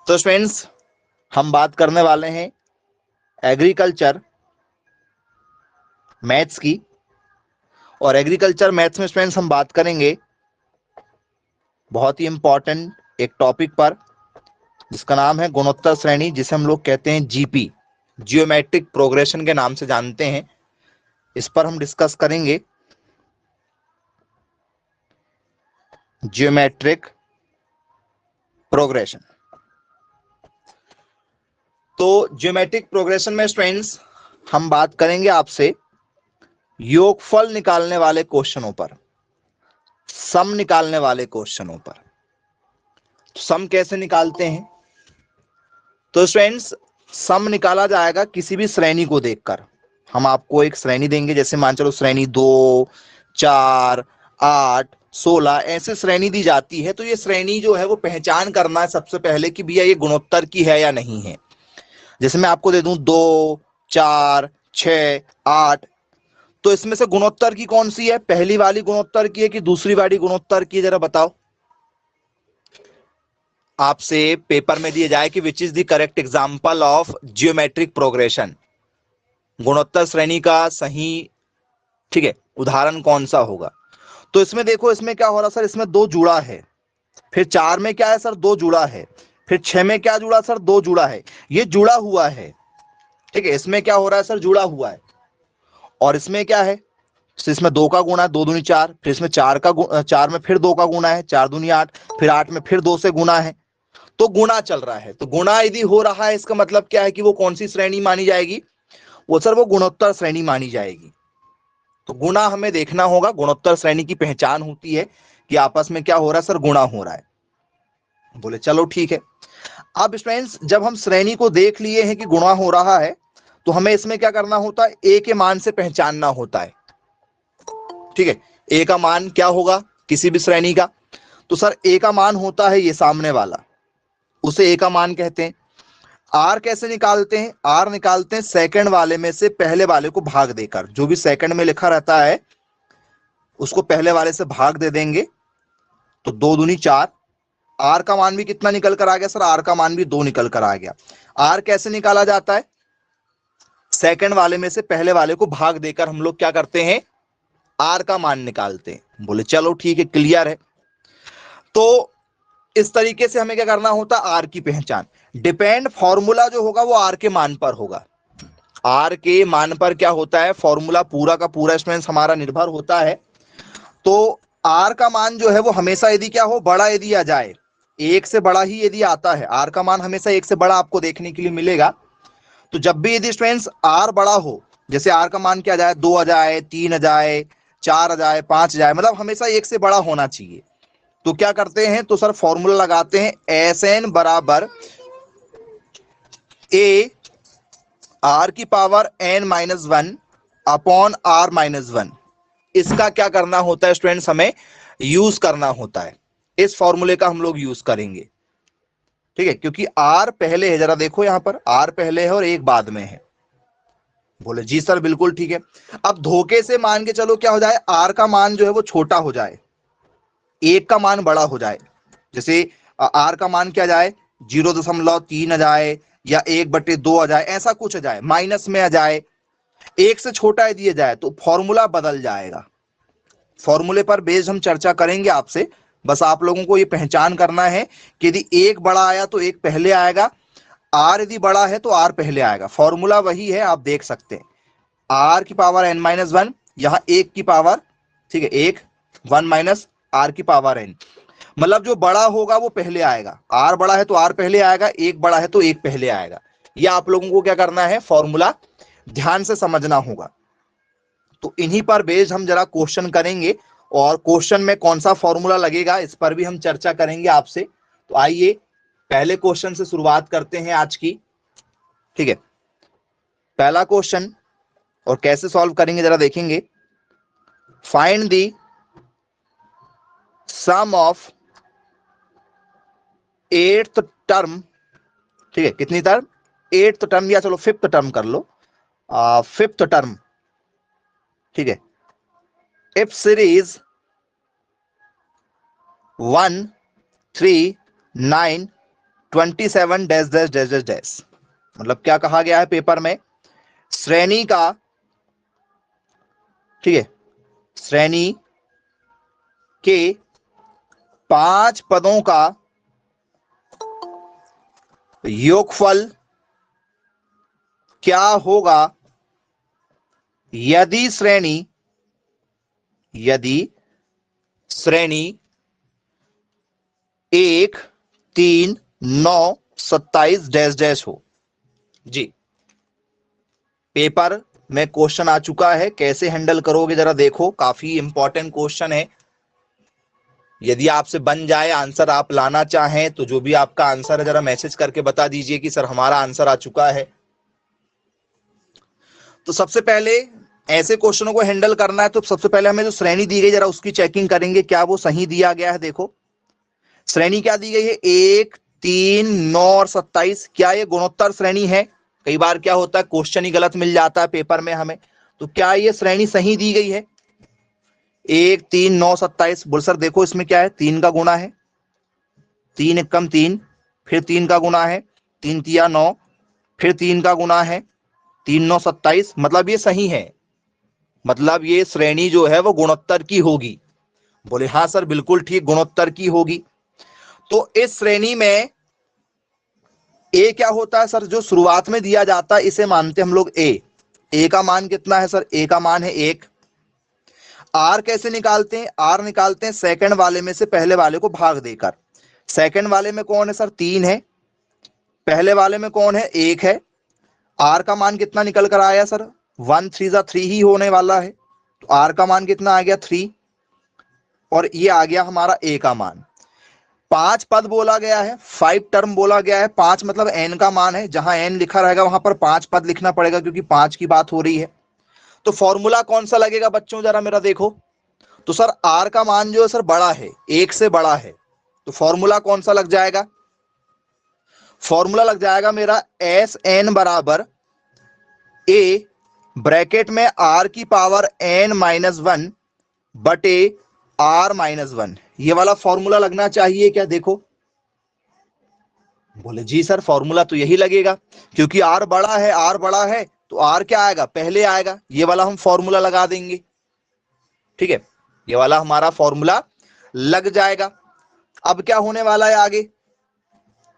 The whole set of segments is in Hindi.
तो फ्रेंड्स, हम बात करने वाले हैं एग्रीकल्चर मैथ्स की। और एग्रीकल्चर मैथ्स में फ्रेंड्स हम बात करेंगे बहुत ही इंपॉर्टेंट एक टॉपिक पर, जिसका नाम है गुणोत्तर श्रेणी, जिसे हम लोग कहते हैं जीपी, जियोमेट्रिक प्रोग्रेशन के नाम से जानते हैं। इस पर हम डिस्कस करेंगे जियोमेट्रिक प्रोग्रेशन। तो जियोमेट्रिक प्रोग्रेशन में फ्रेंड्स हम बात करेंगे आपसे योगफल निकालने वाले क्वेश्चनों पर, सम निकालने वाले क्वेश्चनों पर। सम कैसे निकालते हैं? तो फ्रेंड्स, सम निकाला जाएगा किसी भी श्रेणी को देखकर। हम आपको एक श्रेणी देंगे, जैसे मान चलो श्रेणी 2, 4, 8, 16 ऐसे श्रेणी दी जाती है। तो ये श्रेणी जो है वो पहचान करना है सबसे पहले कि भैया ये गुणोत्तर की है या नहीं है। जैसे मैं आपको दे दूं 2, 4, 6, 8, तो इसमें से गुणोत्तर की कौन सी है? पहली वाली गुणोत्तर की है कि दूसरी वाली गुणोत्तर की है? जरा बताओ। आपसे पेपर में दिया जाए कि which is the correct example of geometric progression, गुणोत्तर श्रेणी का सही, ठीक है, उदाहरण कौन सा होगा? तो इसमें देखो, इसमें क्या हो रहा सर, इसमें 2 जुड़ा है। फिर 4 में क्या है सर? 2 जुड़ा है। फिर 6 में क्या जुड़ा सर? 2 जुड़ा है। ये जुड़ा हुआ है, ठीक है। इसमें क्या हो रहा है सर? जुड़ा हुआ है। और इसमें क्या है? तो इसमें 2 का गुणा है, 2 दूनी 4। फिर इसमें 4 में फिर 2 का गुणा है, 4 दूनी 8। फिर 8 में फिर 2 से गुणा है। तो गुणा चल रहा है। तो गुणा यदि हो रहा है, इसका मतलब क्या है कि वो कौन सी श्रेणी मानी जाएगी? वो सर वो गुणोत्तर श्रेणी मानी जाएगी। तो गुणा हमें देखना होगा। गुणोत्तर श्रेणी की पहचान होती है कि आपस में क्या हो रहा है सर? गुणा हो रहा है। बोले चलो ठीक है। अब स्टूडेंट्स, जब हम श्रेणी को देख लिए हैं कि गुणा हो रहा है, तो हमें इसमें क्या करना होता है? ए के मान से पहचानना होता है, ठीक है। ए का मान क्या होगा किसी भी श्रेणी का? तो सर ए का मान होता है ये सामने वाला, उसे ए का मान कहते हैं। आर कैसे निकालते हैं? आर निकालते हैं सेकंड वाले में से पहले वाले को भाग देकर। जो भी सेकंड में लिखा रहता है उसको पहले वाले से भाग दे देंगे, तो 2 दूनी 4। आर का मान भी कितना निकल कर आ गया सर? आर का मान भी 2 निकल कर आ गया। आर कैसे निकाला जाता है? सेकंड वाले में से पहले वाले को भाग देकर हम लोग क्या करते हैं? आर का मान निकालते हैं। बोले चलो ठीक है, क्लियर है। तो इस तरीके से हमें क्या करना होता? आर की पहचान। डिपेंड फॉर्मूला जो होगा वो आर के मान पर होगा। आर के मान पर क्या होता है? फॉर्मूला पूरा का पूरा स्टूडेंट्स हमारा निर्भर होता है। तो आर का मान जो है वो हमेशा यदि क्या हो? बड़ा यदि आ जाए, 1 से बड़ा ही यदि आता है, आर का मान हमेशा 1 से बड़ा आपको देखने के लिए मिलेगा। तो जब भी यदि स्टूडेंट्स आर बड़ा हो, जैसे आर का मान क्या आ जाए? 2 आ जाए, 3 आ जाए, 4 आ जाए, 5 आ जाए, मतलब हमेशा 1 से बड़ा होना चाहिए। तो क्या करते हैं? तो सर फॉर्मूला लगाते हैं, एस एन बराबर ए आर की पावर n-1 अपॉन r-1। इसका क्या करना होता है स्टूडेंट्स? हमें यूज करना होता है। इस फॉर्मूले का हम लोग यूज करेंगे, ठीक है, क्योंकि r पहले है। जरा देखो यहां पर r पहले है और 1 बाद में है। बोले जी सर बिल्कुल ठीक है। अब धोखे से मान के चलो क्या हो जाए? r का मान जो है वो छोटा हो जाए, 1 का मान बड़ा हो जाए। जैसे r का मान क्या जाए? 0.3 आ जाए, या 1/2 आ जाए, ऐसा कुछ आ जाए, माइनस में आ जाए, 1 से छोटा दिया जाए, तो फॉर्मूला बदल जाएगा। फॉर्मूले पर बेस्ड हम चर्चा करेंगे आपसे। बस आप लोगों को ये पहचान करना है कि यदि 1 बड़ा आया तो 1 पहले आएगा, आर यदि बड़ा है तो आर पहले आएगा। फॉर्मूला वही है, आप देख सकते हैं। आर की पावर n-1, यहां 1 की पावर, ठीक है, 1 1 माइनस आर की पावर n। मतलब जो बड़ा होगा वो पहले आएगा। आर बड़ा है तो आर पहले आएगा, 1 बड़ा है तो 1 पहले आएगा। यह आप लोगों को क्या करना है? फॉर्मूला ध्यान से समझना होगा। तो इन्हीं पर बेस्ड हम जरा क्वेश्चन करेंगे, और क्वेश्चन में कौन सा फॉर्मूला लगेगा इस पर भी हम चर्चा करेंगे आपसे। तो आइए पहले क्वेश्चन से शुरुआत करते हैं आज की, ठीक है। पहला क्वेश्चन, और कैसे सॉल्व करेंगे जरा देखेंगे। Find the sum of 8th term, ठीक है, कितनी टर्म? 8th टर्म, या चलो 5th टर्म कर लो, 5th टर्म, ठीक है। If series 1, 3, 9 27 dash dash dash dash dash. मतलब क्या कहा गया है पेपर में, श्रेणी का, ठीक है, श्रेणी के 5 पदों का योगफल क्या होगा यदि श्रेणी 1 3 9 27 डैश डैश हो। जी, पेपर में क्वेश्चन आ चुका है, कैसे हैंडल करोगे जरा देखो, काफी इंपॉर्टेंट क्वेश्चन है। यदि आपसे बन जाए, आंसर आप लाना चाहें तो जो भी आपका आंसर है जरा मैसेज करके बता दीजिए कि सर हमारा आंसर आ चुका है। तो सबसे पहले ऐसे क्वेश्चनों को हैंडल करना है तो सबसे पहले हमें जो श्रेणी दी गई जरा उसकी चेकिंग करेंगे, क्या वो सही दिया गया है। देखो श्रेणी क्या दी गई है, 1 3 9 और 27। क्या ये गुणोत्तर श्रेणी है? कई बार क्या होता है, क्वेश्चन ही गलत मिल जाता है पेपर में हमें। तो क्या ये श्रेणी सही दी गई है? 1 3 9 27। बोल सर देखो इसमें क्या है, 3 का गुणा है, 3 एकम 3, फिर 3 का गुणा है, 3 तिया 9, फिर 3 का गुणा है, 3 9 27। मतलब ये सही है, मतलब ये श्रेणी जो है वो गुणोत्तर की होगी। बोले हाँ सर बिल्कुल ठीक, गुणोत्तर की होगी। तो इस श्रेणी में ए क्या होता है सर, जो शुरुआत में दिया जाता है इसे मानते हम लोग ए का मान कितना है सर, ए का मान है 1। आर कैसे निकालते हैं, आर निकालते हैं सेकंड वाले में से पहले वाले को भाग देकर। सेकंड वाले में कौन है सर, 3 है, पहले वाले में कौन है, 1 है। आर का मान कितना निकल कर आया सर, 1 3 3 ही होने वाला है, तो आर का मान कितना आ गया 3, और ये आ गया हमारा ए का मान। 5 पद बोला गया है, 5 टर्म बोला गया है, 5 मतलब एन का मान है, जहां एन लिखा रहेगा वहां पर 5 पद लिखना पड़ेगा क्योंकि 5 की बात हो रही है। तो फॉर्मूला कौन सा लगेगा बच्चों, जरा मेरा देखो। तो सर आर का मान जो है सर बड़ा है, 1 से बड़ा है, तो फॉर्मूला कौन सा लग जाएगा, फॉर्मूला लग जाएगा मेरा एस एन बराबर ए ब्रैकेट में आर की पावर एन -1 बटे आर -1। ये वाला फॉर्मूला लगना चाहिए क्या, देखो। बोले जी सर फॉर्मूला तो यही लगेगा, क्योंकि आर बड़ा है, आर बड़ा है तो आर क्या आएगा, पहले आएगा। ये वाला हम फॉर्मूला लगा देंगे, ठीक है, ये वाला हमारा फॉर्मूला लग जाएगा। अब क्या होने वाला है आगे,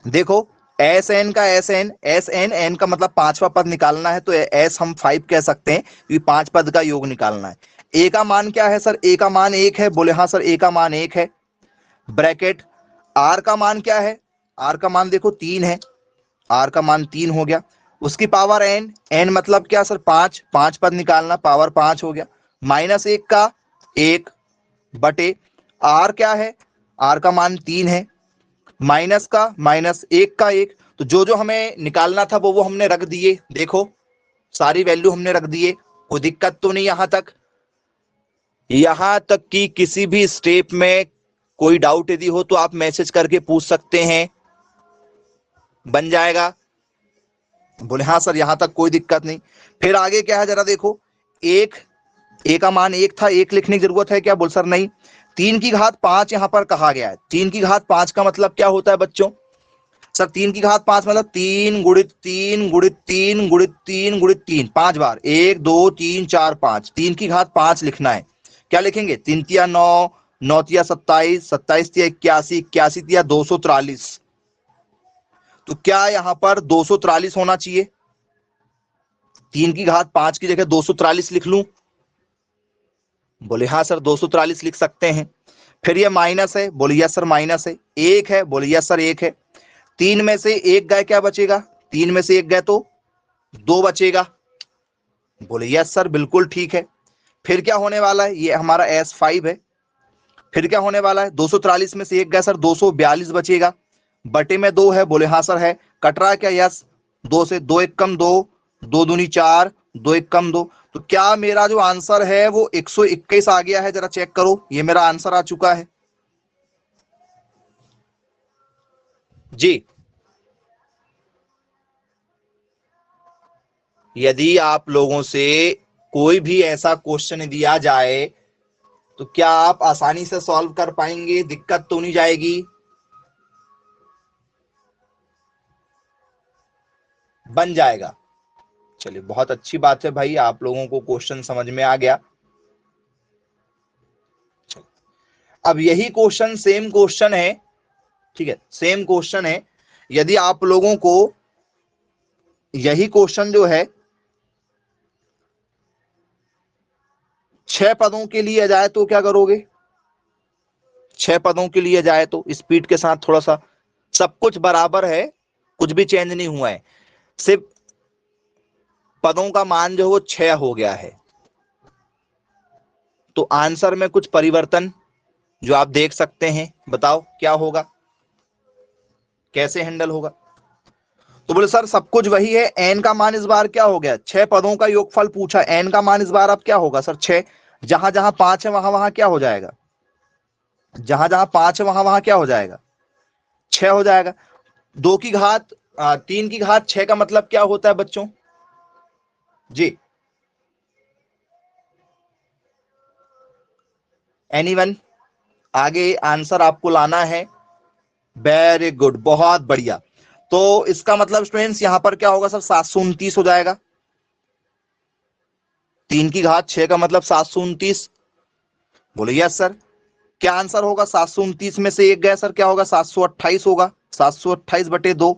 देखो एस एन का S N, S N, N का मतलब 5वां पद निकालना है, तो एस हम 5 कह सकते हैं क्योंकि 5 पद का योग निकालना है। ए का मान क्या है सर, ए का मान 1 है, बोले हाँ सर ए का मान 1 है। ब्रैकेट आर का मान क्या है, आर का मान देखो 3 है, आर का मान 3 हो गया, उसकी पावर एन, एन मतलब क्या सर 5, 5 पद निकालना, पावर 5 हो गया, -1 का 1 बटे आर क्या है, आर का मान 3 है, माइनस का -1 का 1। तो जो जो हमें निकालना था वो हमने रख दिए, देखो सारी वैल्यू हमने रख दिए, कोई दिक्कत तो नहीं यहां तक कि किसी भी स्टेप में कोई डाउट यदि हो तो आप मैसेज करके पूछ सकते हैं, बन जाएगा। बोले हाँ सर यहां तक कोई दिक्कत नहीं। फिर आगे क्या है जरा देखो, एक, ए का मान 1 था, 1 लिखने की जरूरत है क्या, बोल सर नहीं। 3 की घात 5 यहां पर कहा गया है, 3 की घात 5 का मतलब क्या होता है बच्चों, सर 3 की घात 5 मतलब 3 गुणित 3 गुणित 3 गुणित 3 गुणित 3, 5 बार, 1 2 3 4 5, 3 की घात 5 लिखना है। क्या लिखेंगे, 3 तिया 9, 9 तिया 27, 27 तिया 81, 81 तिया 243। तो क्या यहां पर 243 होना चाहिए, 3 की घात 5 की जगह 243 लिख लूं, बोले हाँ सर 243 लिख सकते हैं। फिर ये माइनस है, बोले यस सर माइनस है, 1 है, बोले यस सर 1 है। 3 में से 1 गए क्या बचेगा, 3 में से 1 गए तो 2 बचेगा, बोले यस सर बिल्कुल ठीक है। फिर क्या होने वाला है, ये हमारा S5 है। फिर क्या होने वाला है, 243 में से 1 गया सर 242 बचेगा, बटे में 2 है, बोले हाँ सर है। कट रहा है क्या, यस, 2 से 2 1 कम 2, 2 दूनी 4, 2 1 कम 2। तो क्या मेरा जो आंसर है वो 121 आ गया है, जरा चेक करो, ये मेरा आंसर आ चुका है जी। यदि आप लोगों से कोई भी ऐसा क्वेश्चन दिया जाए तो क्या आप आसानी से सॉल्व कर पाएंगे, दिक्कत तो नहीं जाएगी? बन जाएगा। चलिए बहुत अच्छी बात है भाई, आप लोगों को क्वेश्चन समझ में आ गया। अब यही क्वेश्चन सेम क्वेश्चन है, ठीक है, सेम क्वेश्चन है। यदि आप लोगों को यही क्वेश्चन जो है 6 पदों के लिए जाए तो क्या करोगे? 6 पदों के लिए जाए तो स्पीड के साथ थोड़ा सा, सब कुछ बराबर है, कुछ भी चेंज नहीं हुआ है, सिर्फ पदों का मान जो है वो 6 हो गया है। तो आंसर में कुछ परिवर्तन जो आप देख सकते हैं, बताओ क्या होगा, कैसे हैंडल होगा? तो बोले सर सब कुछ वही है, एन का मान इस बार क्या हो गया, 6 पदों का योगफल पूछा, एन का मान इस बार अब क्या होगा सर 6। जहां जहां 5 है वहां वहां क्या हो जाएगा, जहां जहां 5 है वहां वहां क्या हो जाएगा, 6 हो जाएगा। 2 की घात 3 की घात 6 का मतलब क्या होता है बच्चों जी? एनीवन? आगे आंसर आपको लाना है। वेरी गुड, बहुत बढ़िया। तो इसका मतलब स्टूडेंट्स यहां पर क्या होगा सर, 729 हो जाएगा। 3 की घात 6 का मतलब 729। बोले यस सर। क्या आंसर होगा, 729 में से एक गया सर, क्या होगा 728 होगा। 728/2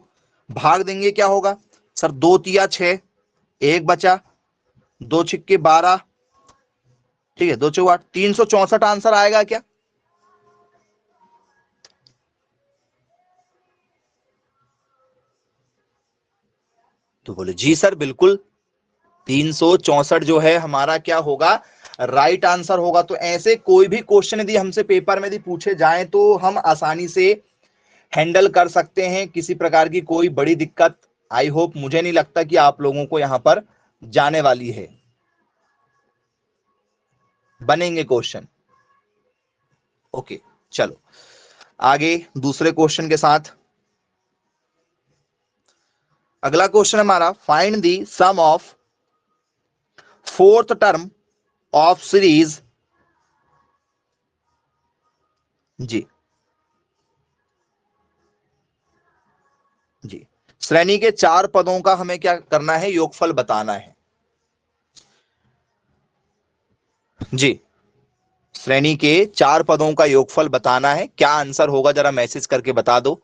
भाग देंगे क्या होगा सर, 2 तिया 6, एक बचा, 2 छिक्के 12, ठीक है, 2 चौके 8, 364 आंसर आएगा क्या? तो बोले जी सर बिल्कुल, 364 जो है हमारा क्या होगा, राइट आंसर होगा। तो ऐसे कोई भी क्वेश्चन यदि हमसे पेपर में यदि पूछे जाएं तो हम आसानी से हैंडल कर सकते हैं, किसी प्रकार की कोई बड़ी दिक्कत आई होप मुझे नहीं लगता कि आप लोगों को यहां पर जाने वाली है। बनेंगे क्वेश्चन, ओके। चलो आगे दूसरे क्वेश्चन के साथ। अगला क्वेश्चन हमारा, find the sum of fourth term of series जी, जी श्रेणी के 4 पदों का हमें क्या करना है, योगफल बताना है जी। श्रेणी के 4 पदों का योगफल बताना है, क्या आंसर होगा जरा मैसेज करके बता दो।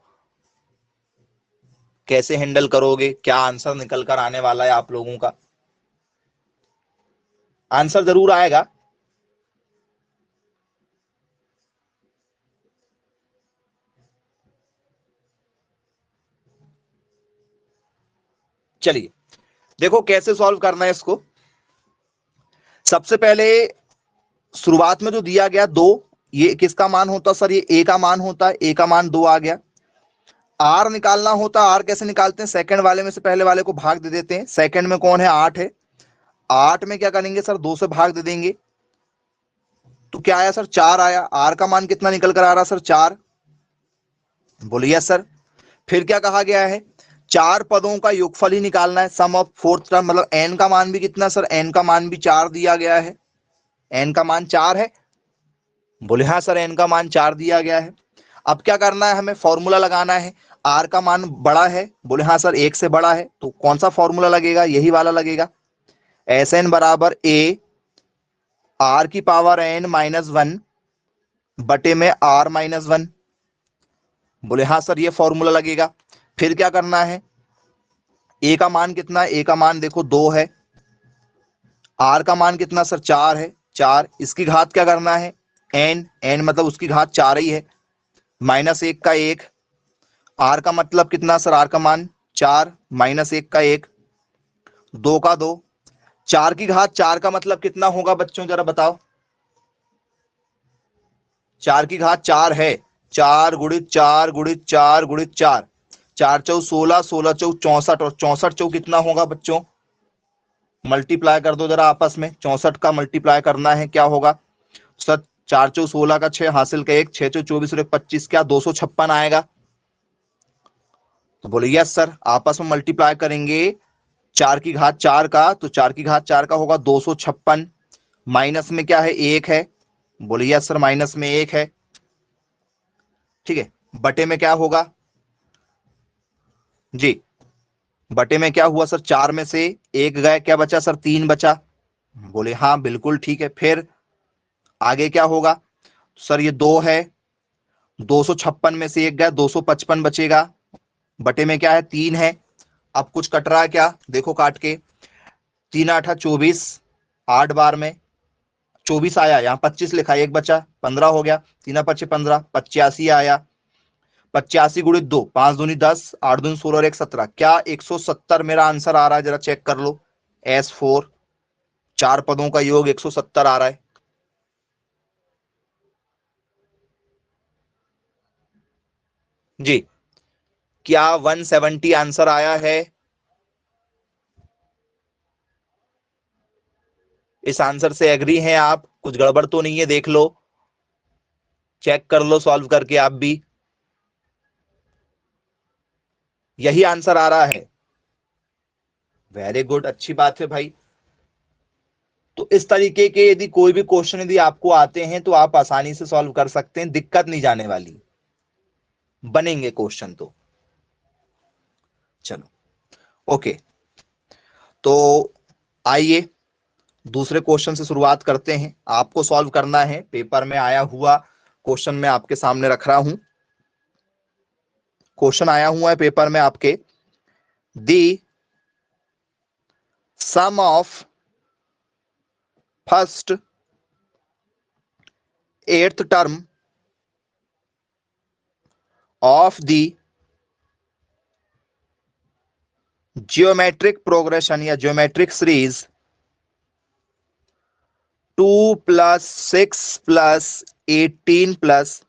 कैसे हैंडल करोगे, क्या आंसर निकल कर आने वाला है आप लोगों का? आंसर जरूर आएगा। चलिए देखो कैसे सॉल्व करना है इसको। सबसे पहले शुरुआत में जो दिया गया 2, ये किसका मान होता सर, ये ए का मान होता है, ए का मान 2 आ गया। आर निकालना होता, आर कैसे निकालते हैं, सेकंड वाले में से पहले वाले को भाग दे देते हैं। सेकंड में कौन है, 8 है, 8 में क्या करेंगे सर, 2 से भाग दे देंगे। तो क्या आया सर, 4 आया। आर का मान कितना निकल कर आ रहा सर, 4। बोलिए सर। फिर क्या कहा गया है, 4 पदों का योगफल ही निकालना है, सम ऑफ फोर्थ टर्म, मतलब एन का मान भी कितना सर, एन का मान भी 4 दिया गया है। एन का मान 4 है। बोले हाँ सर, एन का मान 4 दिया गया है। अब क्या करना है, हमें फॉर्मूला लगाना है। आर का मान बड़ा है, बोले हाँ सर 1 से बड़ा है, तो कौन सा फॉर्मूला लगेगा, यही वाला लगेगा। एस एन बराबर ए आर की पावर एन -1 बटे में आर -1। बोले हाँ सर ये फॉर्मूला लगेगा। फिर क्या करना है, ए का मान कितना है, ए का मान देखो 2 है। आर का मान कितना सर, 4 है, 4। इसकी घात क्या करना है, एन, एन मतलब उसकी घात 4 ही है, -1 का 1। आर का मतलब कितना सर, आर का मान 4, -1 का 1, 2 का 2। 4 की घात 4 का मतलब कितना होगा बच्चों, जरा बताओ। 4 की घात 4 है, 4 गुणित 4 गुणित 4 गुणित 4, 4 चौ 16, 16 चौ 64, और 64 चौ कितना होगा बच्चों, मल्टीप्लाई कर दो जरा आपस में, 64 का मल्टीप्लाई करना है, क्या होगा सर, 4 चौ 16 का 6 हासिल का 1, 6 चौ 24 और 25, क्या 256 आएगा। तो बोले यस सर, आपस में मल्टीप्लाई करेंगे 4 की घात 4 का, तो 4 की घात 4 का होगा 256, माइनस में क्या है 1 है, बोले यस सर माइनस में 1 है, ठीक है, बटे में क्या होगा जी, बटे में क्या हुआ सर, 4 में से 1 गए, क्या बचा सर, 3 बचा। बोले हाँ बिल्कुल ठीक है। फिर आगे क्या होगा सर, ये 2 है, 256 में से 1 गया, 255 बचेगा। बटे में क्या है, 3 है। अब कुछ कट रहा है क्या, देखो काट के, 3 8 24, 8 बार में 24 आया, यहाँ 25 लिखा, 1 बचा, 15 हो गया, 3 5 15, 85 आया। 85 गुणित 2, 5 दूनी 10, 8 दूनी 16 और 1 17, क्या 170 मेरा आंसर आ रहा है, जरा चेक कर लो। S4 4 पदों का योग 170 आ रहा है। जी, क्या 170 आंसर आया है? इस आंसर से एग्री हैं आप? कुछ गड़बड़ तो नहीं है, देख लो, चेक कर लो सॉल्व करके आप भी। यही आंसर आ रहा है, वेरी गुड, अच्छी बात है भाई। तो इस तरीके के यदि कोई भी क्वेश्चन यदि आपको आते हैं तो आप आसानी से सॉल्व कर सकते हैं, दिक्कत नहीं जाने वाली, बनेंगे क्वेश्चन तो। चलो ओके, तो आइए दूसरे क्वेश्चन से शुरुआत करते हैं। आपको सॉल्व करना है, पेपर में आया हुआ क्वेश्चन मैं आपके सामने रख रहा हूं। क्वेश्चन आया हुआ है पेपर में आपके, the sum of first 8th term of the geometric progression या geometric series 2 + 6 + 18 +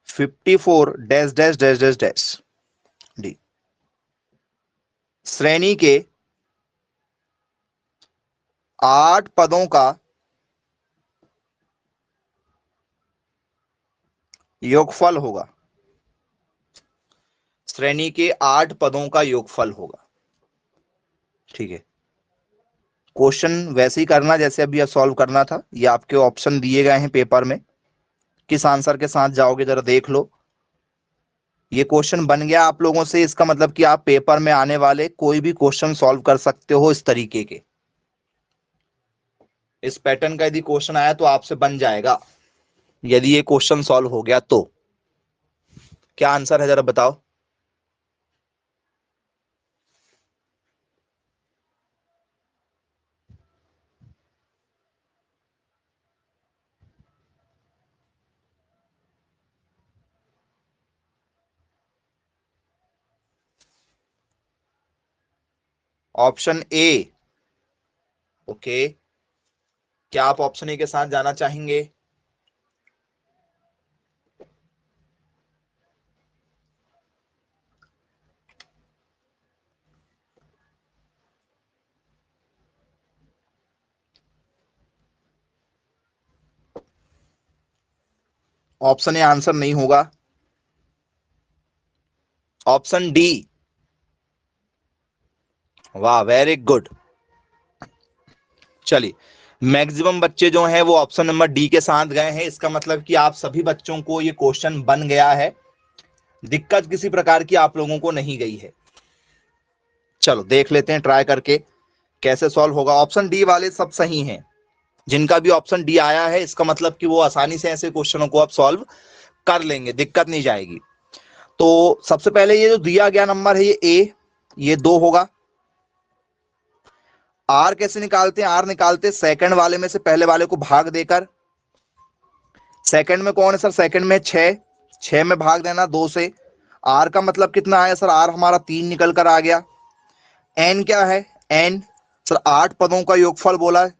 54 dash dash dash dash dash डी, श्रेणी के 8 पदों का योगफल होगा। श्रेणी के 8 पदों का योगफल होगा। ठीक है, क्वेश्चन वैसे ही करना जैसे अभी सॉल्व करना था। ये आपके ऑप्शन दिए गए हैं पेपर में, किस आंसर के साथ जाओगे जरा देख लो। ये क्वेश्चन बन गया आप लोगों से, इसका मतलब कि आप पेपर में आने वाले कोई भी क्वेश्चन सॉल्व कर सकते हो इस तरीके के। इस पैटर्न का यदि क्वेश्चन आया तो आपसे बन जाएगा, यदि ये क्वेश्चन सॉल्व हो गया तो। क्या आंसर है जरा बताओ। ऑप्शन ए, ओके, क्या आप ऑप्शन ए के साथ जाना चाहेंगे? ऑप्शन ए आंसर नहीं होगा, ऑप्शन डी। वाह, वेरी गुड। चलिए, मैक्सिमम बच्चे जो हैं वो ऑप्शन नंबर डी के साथ गए हैं। इसका मतलब कि आप सभी बच्चों को ये क्वेश्चन बन गया है, दिक्कत किसी प्रकार की आप लोगों को नहीं गई है। चलो देख लेते हैं ट्राई करके कैसे सॉल्व होगा। ऑप्शन डी वाले सब सही हैं, जिनका भी ऑप्शन डी आया है इसका मतलब कि वो आसानी से ऐसे क्वेश्चनों को आप सॉल्व कर लेंगे, दिक्कत नहीं जाएगी। तो सबसे पहले ये जो दिया गया नंबर है ये ए, ये 2 होगा। आर कैसे निकालते हैं, आर निकालते सेकंड वाले में से पहले वाले को भाग देकर। सेकंड में कौन है सर, सेकंड में 6, 6 में भाग देना 2 से। आर का मतलब कितना आया सर, आर हमारा 3 निकल कर आ गया। एन क्या है, एन सर 8 पदों का योगफल बोला है।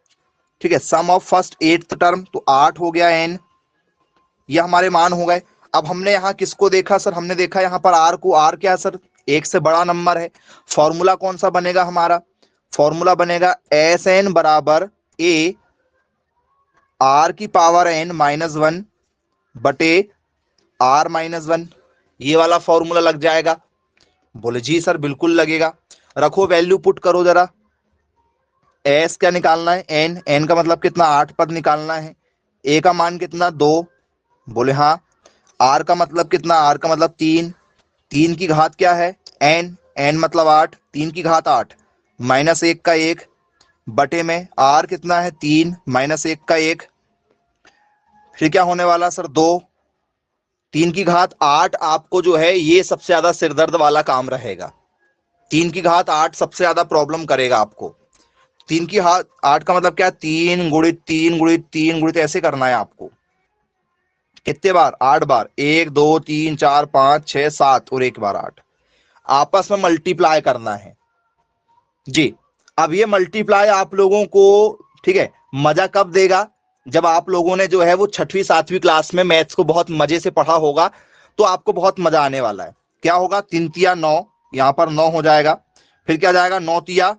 ठीक है, सम ऑफ फर्स्ट 8th टर्म, तो 8 हो गया एन, ये हमारे मान हो गए। अब हमने यहाँ किसको देखा सर, हमने देखा यहाँ पर आर को। आर क्या है सर, 1 से बड़ा नंबर है। फॉर्मूला कौन सा बनेगा हमारा, फॉर्मूला बनेगा एस एन बराबर ए आर की पावर एन -1 बटे आर -1, ये वाला फॉर्मूला लग जाएगा। बोले जी सर बिल्कुल लगेगा। रखो वैल्यू पुट करो जरा। एस क्या निकालना है, एन, एन का मतलब कितना, 8 पद निकालना है। ए का मान कितना, 2, बोले हाँ। आर का मतलब कितना, आर का मतलब 3, 3 की घात क्या है, एन, n मतलब 8, 3 की घात 8 माइनस 1 का 1 बटे में r कितना है 3 माइनस 1 का 1, फिर क्या होने वाला सर 2, 3 की घात 8 आपको जो है ये सबसे ज्यादा सिरदर्द वाला काम रहेगा। 3 की घात 8 सबसे ज्यादा प्रॉब्लम करेगा आपको। 3 की घात 8 का मतलब क्या, 3 गुणित 3 गुणित 3 गुणित ऐसे करना है आपको। कितने बार, 8 बार, 1 2 3 4 5 6 7 और एक बार 8, आपस में मल्टीप्लाई करना है जी। अब ये मल्टीप्लाई आप लोगों को, ठीक है, मजा कब देगा, जब आप लोगों ने जो है वो 6वीं 7वीं क्लास में मैथ्स को बहुत मजे से पढ़ा होगा, तो आपको बहुत मजा आने वाला है। क्या होगा, 3 तिया 9, यहां पर 9 हो जाएगा, फिर क्या जाएगा 9 तिया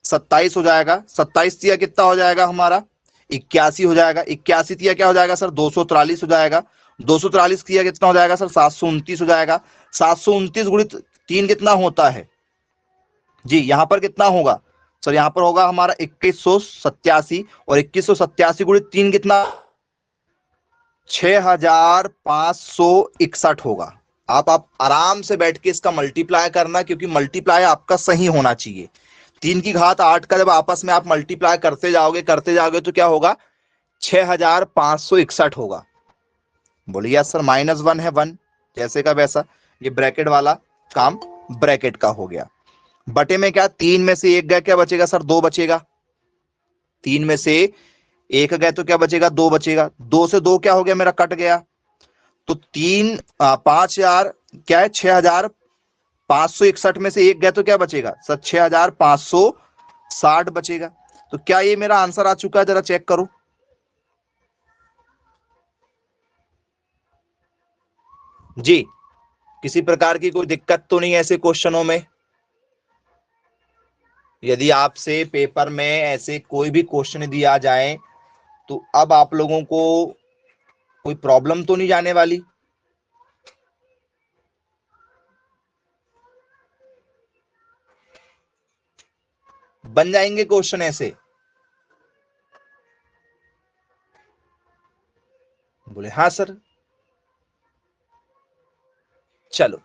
27 हो जाएगा, 27 तिया कितना हो जाएगा हमारा 81 हो जाएगा, 81 तिया क्या हो जाएगा सर 243 हो जाएगा, 243 तिया कितना हो जाएगा सर 729 हो जाएगा, 729 गुणित 3 कितना होता है जी, यहां पर कितना होगा सर, यहां पर होगा हमारा 2187, और 2187 गुणित 3 कितना 6561 होगा। आप आराम से बैठ के इसका मल्टीप्लाई करना, क्योंकि मल्टीप्लाई आपका सही होना चाहिए। 3 की घात 8 का जब आपस में आप मल्टीप्लाई करते जाओगे तो क्या होगा 6561 होगा। बोलिए सर -1 है 1, जैसे का वैसा, ये ब्रैकेट वाला काम ब्रैकेट का हो गया। बटे में क्या, 3 में से 1 गया, क्या बचेगा सर 2 बचेगा, 3 में से 1 गए तो क्या बचेगा 2 बचेगा, 2 से 2 क्या हो गया मेरा कट गया, तो 5000 क्या है 6561 में से 1 गए तो क्या बचेगा सर 6560 बचेगा। तो क्या ये मेरा आंसर आ चुका है, जरा चेक करो जी। किसी प्रकार की कोई दिक्कत तो नहीं है ऐसे क्वेश्चनों में? यदि आपसे पेपर में ऐसे कोई भी क्वेश्चन दिया जाए तो अब आप लोगों को कोई प्रॉब्लम तो नहीं जाने वाली? बन जाएंगे क्वेश्चन ऐसे? बोले हाँ सर। चलो,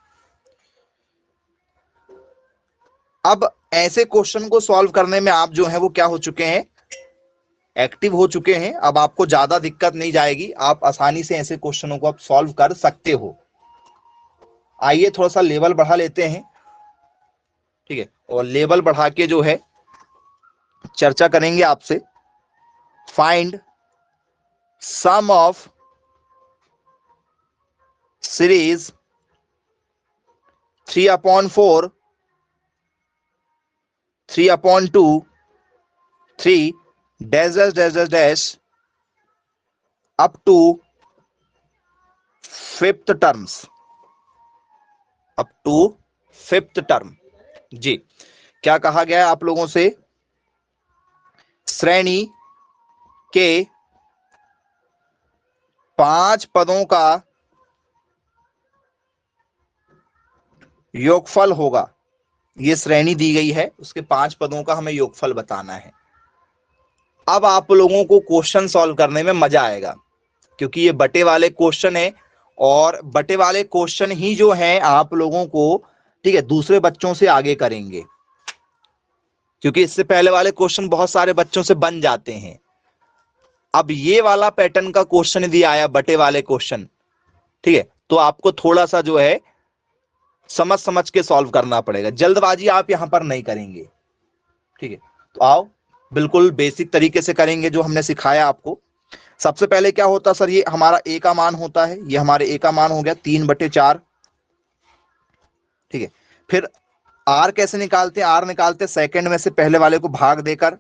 अब ऐसे क्वेश्चन को सॉल्व करने में आप जो है वो क्या हो चुके हैं, एक्टिव हो चुके हैं। अब आपको ज्यादा दिक्कत नहीं जाएगी, आप आसानी से ऐसे क्वेश्चनों को आप सॉल्व कर सकते हो। आइए थोड़ा सा लेवल बढ़ा लेते हैं, ठीक है, और लेवल बढ़ा के जो है चर्चा करेंगे आपसे। Find sum of series 3/4, 3/2, 3 dash dash dash dash dash up to 5th terms, up to 5th term जी। क्या कहा गया है आप लोगों से, श्रेणी के 5 पदों का योगफल होगा। ये श्रेणी दी गई है, उसके 5 पदों का हमें योगफल बताना है। अब आप लोगों को क्वेश्चन सॉल्व करने में मजा आएगा, क्योंकि ये बटे वाले क्वेश्चन है, और बटे वाले क्वेश्चन ही जो हैं आप लोगों को, ठीक है, दूसरे बच्चों से आगे करेंगे, क्योंकि इससे पहले वाले क्वेश्चन बहुत सारे बच्चों से बन जाते हैं। अब ये वाला पैटर्न का क्वेश्चन यदि आया बटे वाले क्वेश्चन, ठीक है, तो आपको थोड़ा सा जो है समझ समझ के सॉल्व करना पड़ेगा, जल्दबाजी आप यहां पर नहीं करेंगे, ठीक है। तो आओ बिल्कुल बेसिक तरीके से करेंगे जो हमने सिखाया आपको। सबसे पहले क्या होता सर, ये हमारा ए का मान होता है, ये हमारे ए का मान हो गया 3/4, ठीक है। फिर आर कैसे निकालते हैं, आर निकालते सेकंड में से पहले वाले को भाग देकर।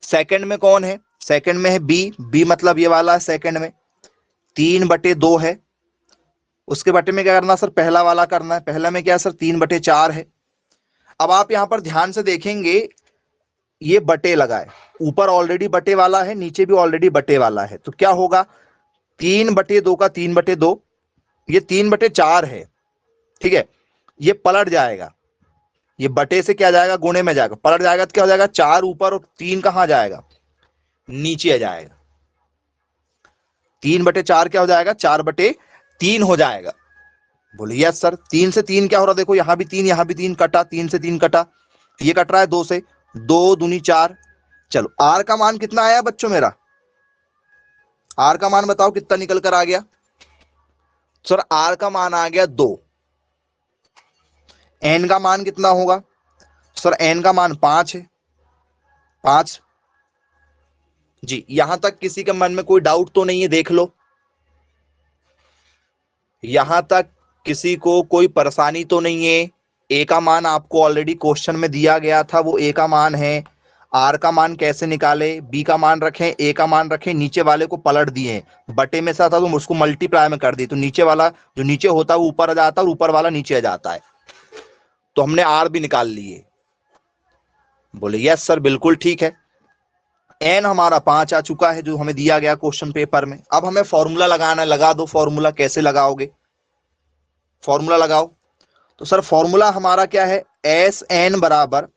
सेकंड में कौन है, सेकंड में है बी, बी मतलब ये वाला है सेकंड में, 3/2 है। उसके बटे में क्या करना सर, पहला वाला करना है, पहला में क्या है सर 3/4 है। अब आप यहां पर ध्यान से देखेंगे, ये बटे लगा है, ऊपर ऑलरेडी बटे वाला है, नीचे भी ऑलरेडी बटे वाला है, तो क्या होगा 3/2 का 3/2, ये 3/4 है, ठीक है। ये पलट जाएगा, ये बटे से क्या जाएगा गुणे में जाएगा, पलट जाएगा तो क्या हो जाएगा 4 ऊपर और 3 कहां जाएगा, नीचे आ जाएगा। 3/4 क्या हो जाएगा 4/3 हो जाएगा। बोले यस सर। 3 से 3 क्या हो रहा, देखो यहाँ भी 3, यहाँ भी 3 कटा, 3 से 3 कटा, ये कट रहा है 2 से, 2 दूनी 4। चलो आर का मान कितना आया बच्चों मेरा, आर का मान बताओ कितना निकल कर आ गया। सर आर का मान आ गया 2। एन का मान कितना होगा, सर एन का मान 5 है, 5। जी, यहां तक किसी के मन में कोई डाउट तो नहीं है, देख लो, यहां तक किसी को कोई परेशानी तो नहीं है। ए का मान आपको ऑलरेडी क्वेश्चन में दिया गया था, वो ए का मान है। आर का मान कैसे निकाले, बी का मान रखें, ए का मान रखें, नीचे वाले को पलट दिए, बटे में से आता तो उसको मल्टीप्लाई में कर दी, तो नीचे वाला जो नीचे होता है वो ऊपर आ जाता है और ऊपर वाला नीचे आ जाता है। तो हमने आर भी निकाल लिए। बोले यस सर बिल्कुल ठीक है। एन हमारा 5 आ चुका है जो हमें दिया गया क्वेश्चन पेपर में। अब हमें फॉर्मूला लगाना है, लगा दो फॉर्मूला। कैसे लगाओगे, फॉर्मूला लगाओ। तो सर फॉर्मूला हमारा क्या है, एस एन बराबर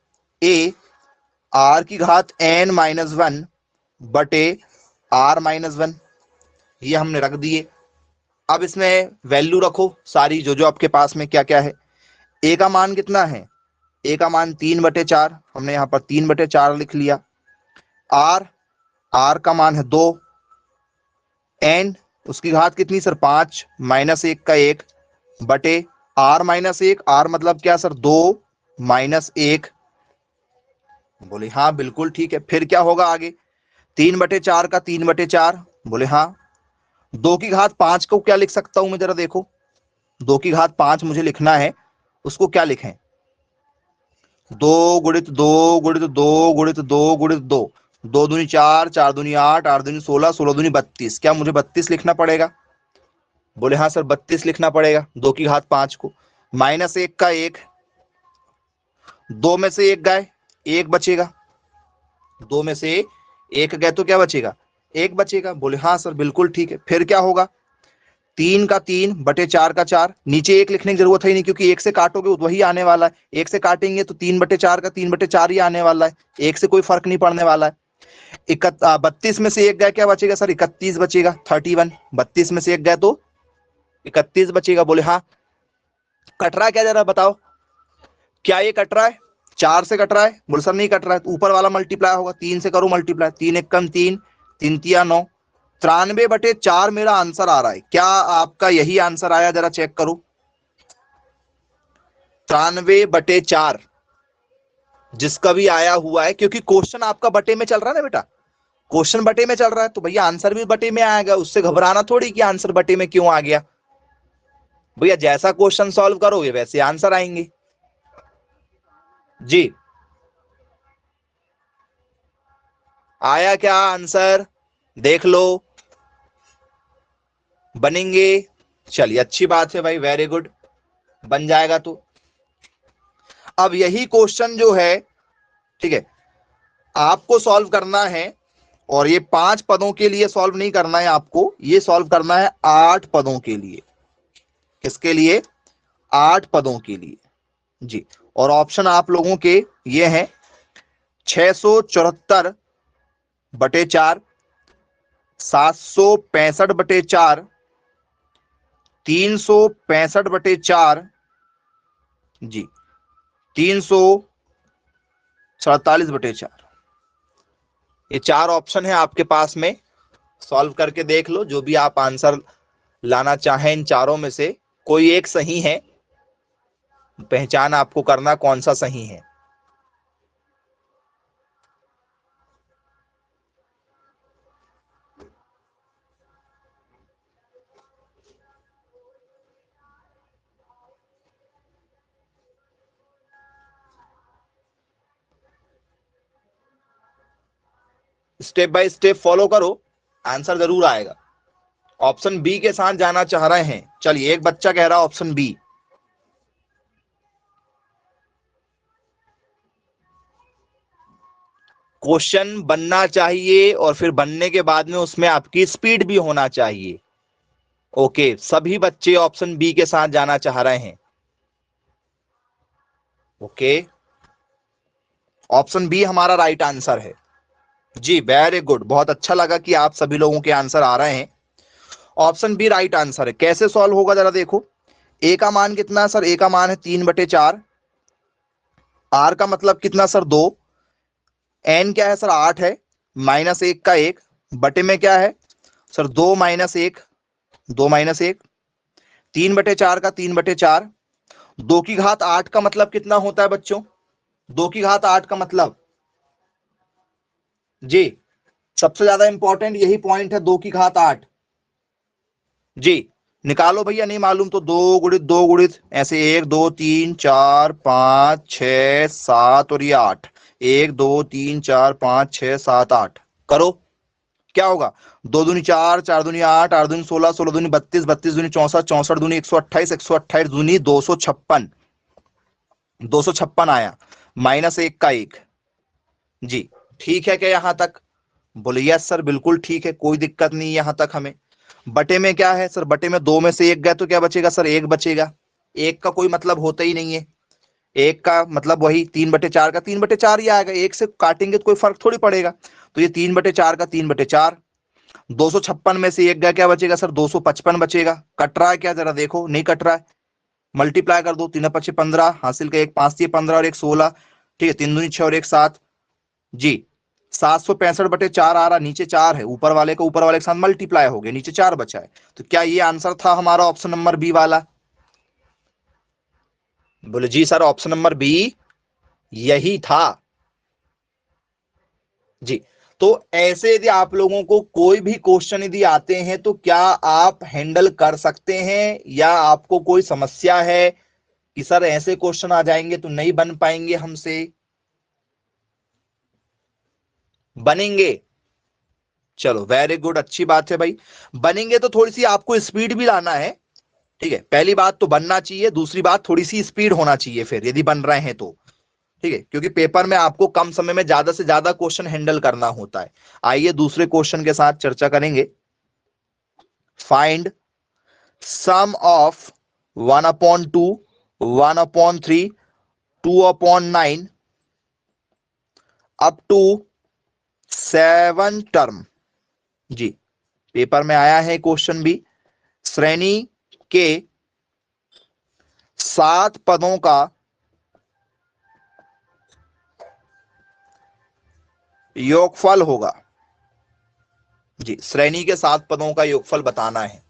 ए आर की घात एन माइनस 1 बटे आर माइनस 1, ये हमने रख दिए। अब इसमें वैल्यू रखो सारी जो जो आपके पास में क्या क्या है। ए का मान कितना है, ए का मान 3/4, हमने यहां पर 3/4 लिख लिया। आर, आर का मान है 2। एन उसकी घात कितनी सर 5, -1 का 1 बटे r-1, आर मतलब क्या सर 2 -1। बोले हाँ बिल्कुल ठीक है। फिर क्या होगा आगे, 3/4 का 3/4, बोले हाँ। 2 की घात 5 को क्या लिख सकता हूं मैं, जरा देखो, 2 की घात 5 मुझे लिखना है, उसको क्या लिखें, 2 गुणित 2 गुणित 2 गुणित 2 गुणित 2, 2 दूनी 4, 4 दूनी 8, 8 दूनी 16, 16 दूनी 32। क्या मुझे 32 लिखना पड़ेगा, बोले हाँ सर 32 लिखना पड़ेगा। 2 की घात 5 को, -1 का 1, 2 में से 1 गए, 1 बचेगा, 2 में से 1 गए तो क्या बचेगा, 1 बचेगा। बोले हाँ सर बिल्कुल ठीक है। फिर क्या होगा, 3 का 3 बटे 4 का 4, नीचे 1 लिखने की जरूरत है नहीं क्योंकि 1 से काटोगे तो वही आने वाला है, 1 से काटेंगे तो 3/4 का 3/4 ही आने वाला है, 1 से कोई फर्क नहीं पड़ने वाला है। 32 में से 1 गए क्या बचेगा सर, 31 बचेगा, 31। 32 में से 1 गए तो 31 बचेगा। बोले हाँ। कट रहा है क्या जरा बताओ, क्या ये कट रहा है, 4 से कट रहा है, बोले सर नहीं कट रहा है, तो ऊपर वाला मल्टीप्लाई होगा, 3 से करो मल्टीप्लाई, 3 1 कम 3, 3 तिया 9, 93/4 मेरा आंसर आ रहा है। क्या आपका यही आंसर आया, जरा चेक करो, 93/4 जिसका भी आया हुआ है, क्योंकि क्वेश्चन आपका बटे में चल रहा है ना बेटा, क्वेश्चन बटे में चल रहा है तो भैया आंसर भी बटे में आएगा, उससे घबराना थोड़ी कि आंसर बटे में क्यों आ गया। भैया जैसा क्वेश्चन सॉल्व करोगे वैसे आंसर आएंगे। जी आया क्या आंसर, देख लो, बनेंगे, चलिए अच्छी बात है भाई, वेरी गुड, बन जाएगा। तो अब यही क्वेश्चन जो है, ठीक है, आपको सॉल्व करना है, और ये 5 पदों के लिए सॉल्व नहीं करना है आपको, ये सॉल्व करना है 8 पदों के लिए। किसके लिए, 8 पदों के लिए। जी, और ऑप्शन आप लोगों के ये हैं, 674/4, 765/4, 365/4, जी, 347/4। ये 4 ऑप्शन है आपके पास में, सॉल्व करके देख लो, जो भी आप आंसर लाना चाहें इन चारों में से कोई एक सही है, पहचान आपको करना कौन सा सही है। स्टेप बाय स्टेप फॉलो करो, आंसर जरूर आएगा। ऑप्शन बी के साथ जाना चाह रहे हैं, चलिए एक बच्चा कह रहा है ऑप्शन बी। क्वेश्चन बनना चाहिए और फिर बनने के बाद में उसमें आपकी स्पीड भी होना चाहिए। ओके, सभी बच्चे ऑप्शन बी के साथ जाना चाह रहे हैं। ओके, ऑप्शन बी हमारा राइट आंसर है। जी वेरी गुड, बहुत अच्छा लगा कि आप सभी लोगों के आंसर आ रहे हैं। ऑप्शन बी राइट आंसर है। कैसे सॉल्व होगा जरा देखो, ए का मान कितना है सर? ए का मान है 3/4। आर का मतलब कितना सर? 2। एन क्या है सर? 8 है। -1 का 1 बटे में क्या है सर? 2 - 1, 2 - 1, 3/4 का 3/4। 2 की घात 8 का मतलब कितना होता है बच्चों? 2 की घात 8 का मतलब जी, सबसे ज्यादा इंपॉर्टेंट यही पॉइंट है, 2 की घात 8। जी निकालो भैया, नहीं मालूम तो 2 × 2 × ऐसे 1 2 3 4 5 6 7 और ये 8। 1 2 3 4 5 6 7 8 करो, क्या होगा? 2 दूनी 4, 4 दूनी 8, 8 दूनी 16, 16 दूनी 32, 32 दूनी 64, 64 दूनी 128, 128 दूनी 256, 256 आया। -1 का 1। जी ठीक है क्या यहां तक? बोले यस सर बिल्कुल ठीक है, कोई दिक्कत नहीं यहां तक हमें। बटे में क्या है सर? बटे में 2 में से 1 गया तो क्या बचेगा सर? 1 बचेगा। 1 का कोई मतलब होता ही नहीं है। 1 का मतलब वही 3/4 का 3/4 ही आएगा। 1 से काटेंगे तो कोई फर्क थोड़ी पड़ेगा। तो ये 3/4 का 3/4। 256 में से 1 गया, क्या बचेगा सर? 255 बचेगा। कट रहा है क्या? जरा देखो, नहीं कट रहा है। मल्टीप्लाई कर दो, 3×5 = 15, हासिल का 1 5 × 15 और 1 16। ठीक है, 3 दूनी 6 और 1 7। जी 765/4 आ रहा, नीचे 4 है, ऊपर वाले के साथ मल्टीप्लाई हो गया, नीचे 4 बचा है। तो क्या ये आंसर था हमारा ऑप्शन नंबर बी वाला? बोले जी सर ऑप्शन नंबर बी यही था। जी तो ऐसे यदि आप लोगों को कोई भी क्वेश्चन यदि आते हैं तो क्या आप हैंडल कर सकते हैं, या आपको कोई समस्या है कि सर ऐसे क्वेश्चन आ जाएंगे तो नहीं बन पाएंगे हमसे? बनेंगे? चलो वेरी गुड, अच्छी बात है भाई। बनेंगे तो थोड़ी सी आपको स्पीड भी लाना है। ठीक है, पहली बात तो बनना चाहिए, दूसरी बात थोड़ी सी स्पीड होना चाहिए फिर यदि बन रहे हैं तो। ठीक है, क्योंकि पेपर में आपको कम समय में ज्यादा से ज्यादा क्वेश्चन हैंडल करना होता है। आइए दूसरे क्वेश्चन के साथ चर्चा करेंगे। Find sum of 1/2, 1/3, 2/9 up to 7 term. जी पेपर में आया है क्वेश्चन भी। श्रेणी के 7 पदों का योगफल होगा। जी श्रेणी के 7 पदों का योगफल बताना है।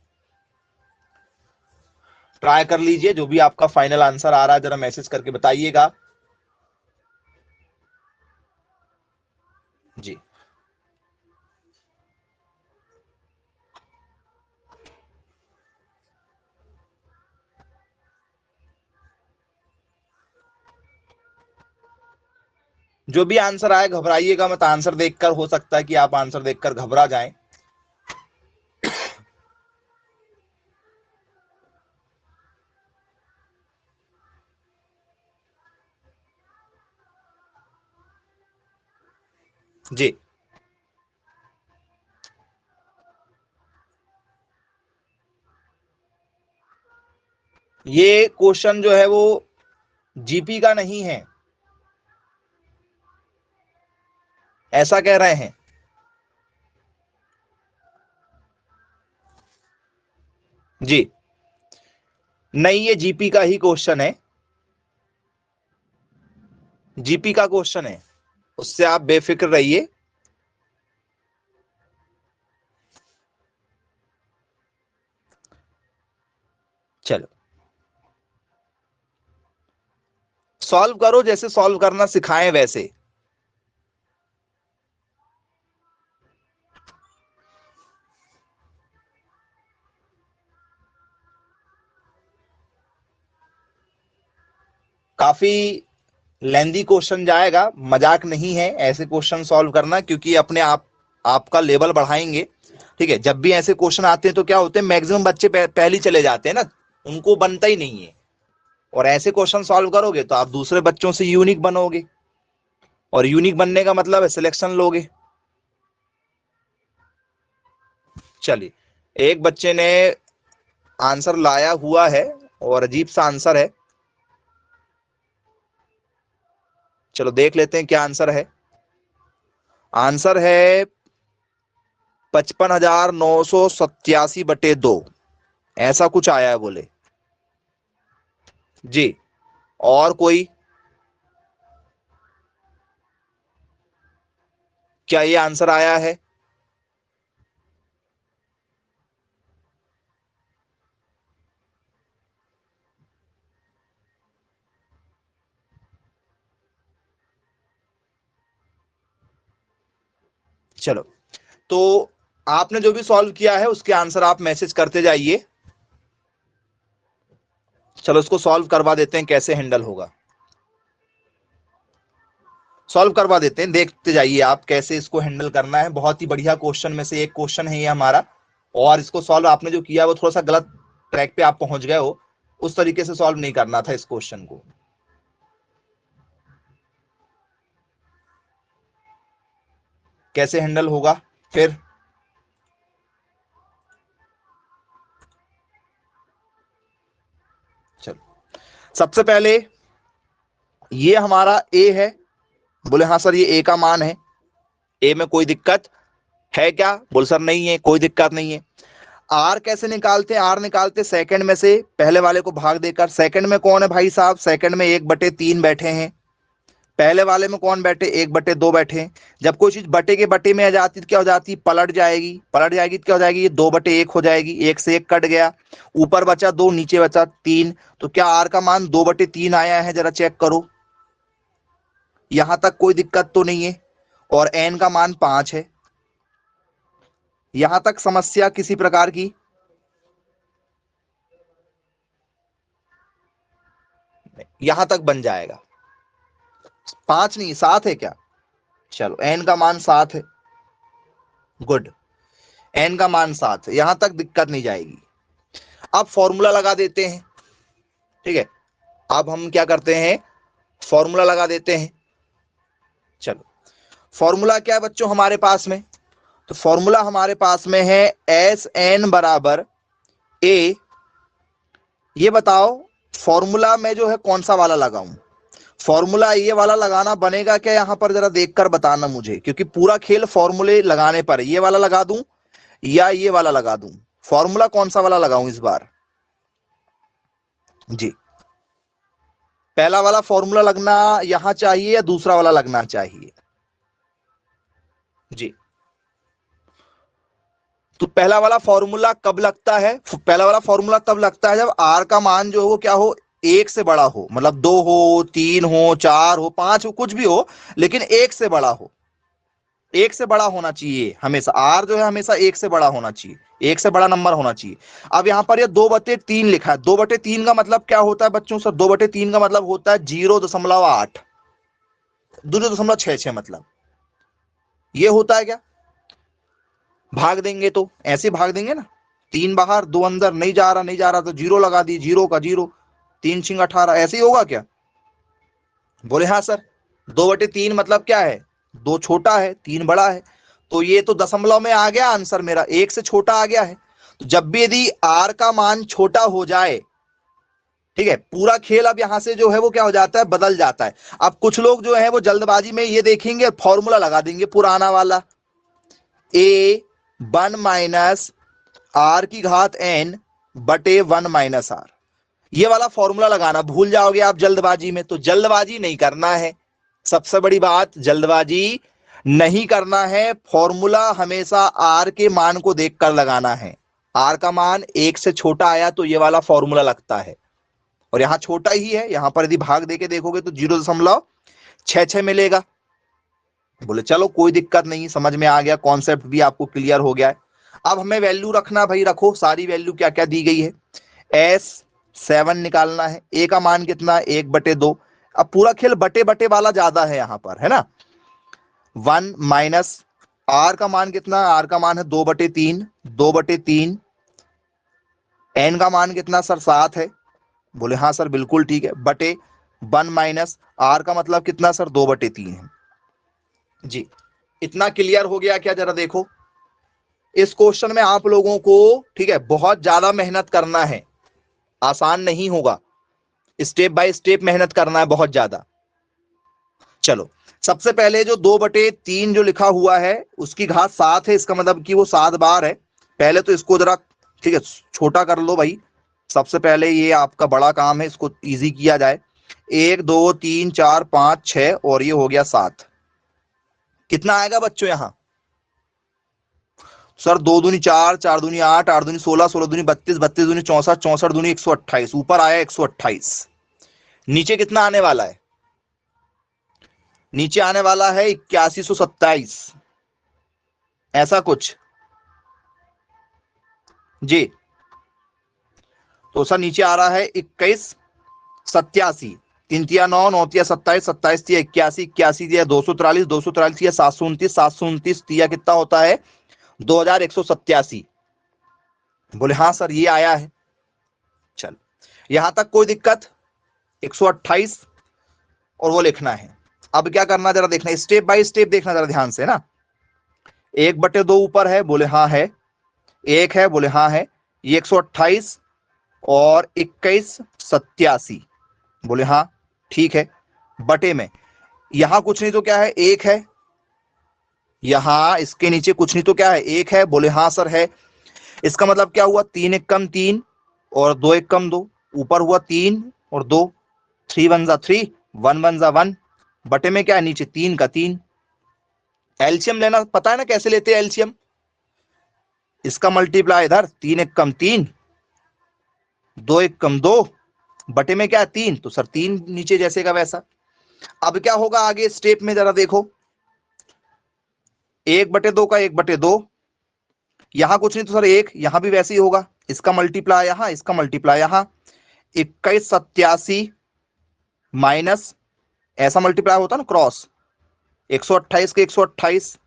ट्राई कर लीजिए, जो भी आपका फाइनल आंसर आ रहा है जरा मैसेज करके बताइएगा। जी जो भी आंसर आए घबराइएगा मत, आंसर देखकर हो सकता है कि आप आंसर देखकर घबरा जाएं। जी ये क्वेश्चन जो है वो जीपी का नहीं है, ऐसा कह रहे हैं। जी नहीं, ये जीपी का ही क्वेश्चन है, जीपी का क्वेश्चन है, उससे आप बेफिक्र रहिए। चलो सॉल्व करो, जैसे सॉल्व करना सिखाएं वैसे। काफी लेंदी क्वेश्चन जाएगा, मजाक नहीं है ऐसे क्वेश्चन सॉल्व करना, क्योंकि अपने आप आपका लेवल बढ़ाएंगे। ठीक है, जब भी ऐसे क्वेश्चन आते हैं तो क्या होते हैं, मैक्सिमम बच्चे पहले चले जाते हैं ना, उनको बनता ही नहीं है। और ऐसे क्वेश्चन सॉल्व करोगे तो आप दूसरे बच्चों से यूनिक बनोगे, और यूनिक बनने का मतलब है सिलेक्शन लोगे। चलिए, एक बच्चे ने आंसर लाया हुआ है और अजीब सा आंसर है, चलो देख लेते हैं क्या आंसर है। आंसर है 55,987/2, ऐसा कुछ आया है बोले। जी, और कोई? क्या ये आंसर आया है? चलो, तो आपने जो भी सॉल्व किया है उसके आंसर आप मैसेज करते जाइए। चलो इसको सॉल्व करवा देते हैं, कैसे हैंडल होगा सॉल्व करवा देते हैं, देखते जाइए आप कैसे इसको हैंडल करना है। बहुत ही बढ़िया क्वेश्चन में से एक क्वेश्चन है ये हमारा, और इसको सॉल्व आपने जो किया वो थोड़ा सा गलत ट्रैक पे आप पहुंच गए हो, उस तरीके से सॉल्व नहीं करना था इस क्वेश्चन को। कैसे हैंडल होगा फिर? चलो, सबसे पहले ये हमारा ए है। बोले हाँ सर ये ए का मान है, ए में कोई दिक्कत है क्या? बोल सर नहीं है, कोई दिक्कत नहीं है। आर कैसे निकालते हैं? आर निकालते सेकंड में से पहले वाले को भाग देकर। सेकंड में कौन है भाई साहब? सेकंड में 1/3 बैठे हैं। पहले वाले में कौन बैठे? 1/2 बैठे हैं। जब कोई चीज बटे के बटे में आ जाती तो क्या हो जाती? पलट जाएगी। पलट जाएगी तो क्या हो जाएगी? ये 2/1 हो जाएगी। 1 से 1 कट गया, ऊपर बचा 2, नीचे बचा 3। तो क्या आर का मान 2/3 आया है? जरा चेक करो, यहां तक कोई दिक्कत तो नहीं है। और एन का मान 5 है। यहां तक समस्या किसी प्रकार की? यहां तक बन जाएगा। 5 नहीं 7 है क्या? चलो एन का मान 7 है, गुड। एन का मान 7 है, यहां तक दिक्कत नहीं जाएगी। अब फॉर्मूला लगा देते हैं, ठीक है। अब हम क्या करते हैं? फॉर्मूला लगा देते हैं। चलो, फॉर्मूला क्या है बच्चों हमारे पास में? तो फॉर्मूला हमारे पास में है एस एन बराबर ए। ये बताओ फॉर्मूला में जो है कौन सा वाला लगाऊं? फॉर्मूला ये वाला लगाना बनेगा क्या यहां पर? जरा देखकर बताना मुझे, क्योंकि पूरा खेल फॉर्मूले लगाने पर है। ये वाला लगा दूं या ये वाला लगा दूं? फॉर्मूला कौन सा वाला लगाऊं इस बार? जी, पहला वाला फॉर्मूला लगना यहां चाहिए या दूसरा वाला लगना चाहिए? जी, तो पहला वाला फॉर्मूला कब लगता है? पहला वाला फॉर्मूला तब लगता है जब आर का मान जो हो क्या हो? 1 से बड़ा हो। मतलब 2 हो, 3 हो, 4 हो, 5 हो, कुछ भी हो, लेकिन 1 से बड़ा हो। 1 से बड़ा होना चाहिए हमेशा। आर जो है हमेशा 1 से बड़ा होना चाहिए, 1 से बड़ा नंबर होना चाहिए। अब यहां पर ये 2/3 लिखा है। 2/3 का मतलब क्या होता है बच्चों? सर 2/3 का मतलब होता है 0.8, 0.66 मतलब। ये होता है क्या? भाग देंगे तो ऐसे भाग देंगे ना, 3 बाहर 2 अंदर, नहीं जा रहा नहीं जा रहा तो 0 लगा दी, 0 का 0, 3 × 18, ऐसे ही होगा क्या? बोले हाँ सर। 2/3 मतलब क्या है? 2 छोटा है, 3 बड़ा है। तो ये तो दशमलव में आ गया आंसर मेरा, 1 से छोटा आ गया है। तो जब भी यदि आर का मान छोटा हो जाए, ठीक है, पूरा खेल अब यहां से जो है वो क्या हो जाता है? बदल जाता है। अब कुछ लोग जो है वो जल्दबाजी में ये देखेंगे, फॉर्मूला लगा देंगे पुराना वाला, ए 1-r⁻n/1 ये वाला फॉर्मूला लगाना भूल जाओगे आप जल्दबाजी में। तो जल्दबाजी नहीं करना है, सबसे बड़ी बात, जल्दबाजी नहीं करना है। फॉर्मूला हमेशा आर के मान को देखकर लगाना है। आर का मान 1 से छोटा आया तो ये वाला फॉर्मूला लगता है, और यहां छोटा ही है। यहां पर यदि भाग देके देखोगे तो 0.66 मिलेगा। बोले चलो कोई दिक्कत नहीं, समझ में आ गया, कॉन्सेप्ट भी आपको क्लियर हो गया है। अब हमें वैल्यू रखना भाई, रखो सारी वैल्यू क्या क्या दी गई है। S7 निकालना है। ए का मान कितना? 1/2। अब पूरा खेल बटे बटे वाला ज्यादा है यहां पर, है ना। 1 माइनस आर का मान कितना? आर का मान है 2/3, 2/3। एन का मान कितना सर? 7 है। बोले हाँ सर बिल्कुल ठीक है, बटे 1 माइनस आर का मतलब कितना सर? 2/3 है। जी, इतना क्लियर हो गया क्या? जरा देखो इस क्वेश्चन में आप लोगों को, ठीक है, बहुत ज्यादा मेहनत करना है, आसान नहीं होगा, स्टेप बाय स्टेप मेहनत करना है बहुत ज्यादा। चलो, सबसे पहले जो 2/3 जो लिखा हुआ है उसकी घात 7 है, इसका मतलब कि वो 7 बार है। पहले तो इसको जरा, ठीक है, छोटा कर लो भाई, सबसे पहले ये आपका बड़ा काम है, इसको इजी किया जाए। 1 2 3 4 5 6 और ये हो गया 7। कितना आएगा बच्चों यहां? सर 2 दूनी 4, 4 दूनी 8, 8 दूनी 16, 16 दूनी 32, 32 दूनी 64, 64 दूनी 128। ऊपर आया 128। नीचे कितना आने वाला है? नीचे आने वाला है 8127, ऐसा कुछ जी। तो सर नीचे आ रहा है 2187। 3 तिया 9, 9 तिया 27, 27 तिया 81, 81 तिया 243, 243 तिया 729, 729 तिया कितना होता है? 2187। बोले हाँ सर ये आया है। चल, यहां तक कोई दिक्कत? 128 और वो लिखना है। अब क्या करना जरा देखना, स्टेप बाय स्टेप देखना जरा ध्यान से ना। 1/2 ऊपर है, बोले हाँ है। 1 है, बोले हाँ है। ये 128 और 2187, बोले हाँ ठीक है। बटे में यहां कुछ नहीं तो क्या है? 1 है। यहां इसके नीचे कुछ नहीं तो क्या है? 1 है, बोले हाँ सर है। इसका मतलब क्या हुआ? 3 1 कम 3 और 2 1 कम 2। ऊपर हुआ 3 और 2, 3 1 जा 3, 1 1 जा 1। बटे में क्या है? नीचे 3 का 3। एलसीएम लेना पता है ना कैसे लेते हैं एलसीएम? इसका मल्टीप्लाई इधर, 3 1 कम 3, 2 1 कम 2, बटे में क्या है? 3। तो सर 3 नीचे जैसे का वैसा। अब क्या होगा आगे स्टेप में जरा देखो। 1/2 का 1/2, यहां कुछ नहीं तो सर 1, यहां भी वैसे ही होगा। इसका मल्टीप्लाई यहां, इसका मल्टीप्लाई यहां। 2187 माइनस, ऐसा मल्टीप्लाई होता ना क्रॉस, 128 के 128,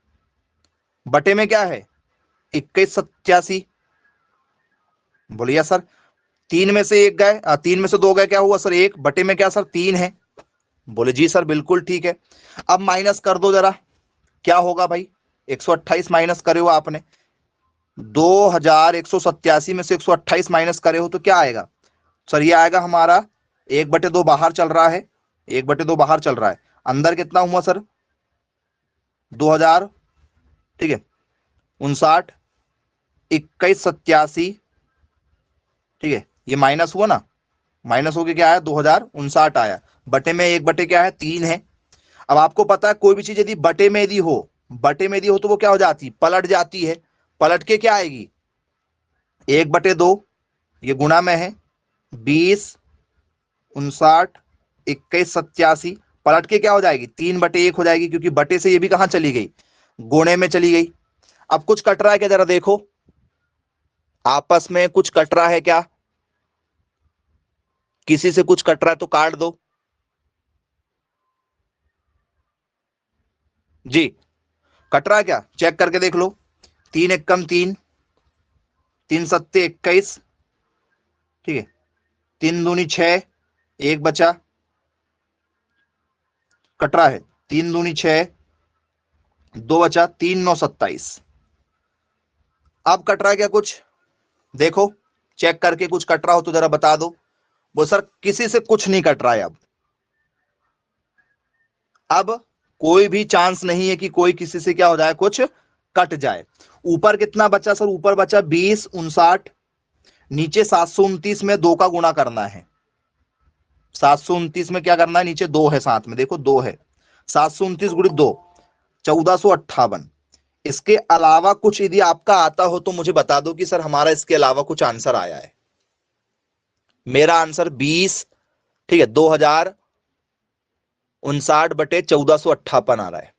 बटे में क्या है? 2187। बोलिए सर 3 में से 1 गए, 3 में से 2 गए, क्या हुआ सर? 1। बटे में क्या सर? 3 है। बोले जी सर बिल्कुल ठीक है। अब माइनस कर दो जरा, क्या होगा भाई? 128 माइनस करे हो आपने, 2187 में से 128 माइनस करे हो तो क्या आएगा सर? ये आएगा हमारा 1/2 बाहर चल रहा है, 1/2 बाहर चल रहा है। अंदर कितना हुआ सर? 2000, ठीक है, 59, 2187, ठीक है। ये माइनस हुआ ना, माइनस होके क्या आया? 2059 आया। बटे में 1 बटे क्या है? 3 है। अब आपको पता है कोई भी चीज यदि बटे में यदि हो, बटे में यदि हो तो वो क्या हो जाती? पलट जाती है। पलट के क्या आएगी? 1/2, ये गुणा में है, 20, 59, 2187, पलट के क्या हो जाएगी? 3/1 हो जाएगी, क्योंकि बटे से ये भी कहां चली गई? गुणे में चली गई। अब कुछ कट रहा है क्या जरा देखो, आपस में कुछ कट रहा है क्या? किसी से कुछ कट रहा है तो काट दो जी। कट रहा है क्या? चेक करके देख लो। 3 1 कम 3, 3 7 21, ठीक है। 3 दूनी 6, 1 बचा, कट रहा है। 3 दूनी 6, 2 बचा, 3 9 27। अब कट रहा है क्या कुछ? देखो चेक करके, कुछ कट रहा हो तो जरा बता दो। वो सर किसी से कुछ नहीं कट रहा है। अब कोई भी चांस नहीं है कि कोई किसी से क्या हो जाए? कुछ कट जाए। ऊपर कितना बचा सर? ऊपर बचा 20 59, नीचे 729 में 2 का गुणा करना है। 729 में क्या करना है? नीचे 2 है, साथ में देखो 2 है। 729 गुणित 2, 1458। इसके अलावा कुछ यदि आपका आता हो तो मुझे बता दो कि सर हमारा इसके अलावा कुछ आंसर आया है। मेरा आंसर 20, ठीक है, 2059/1458 आ रहा है।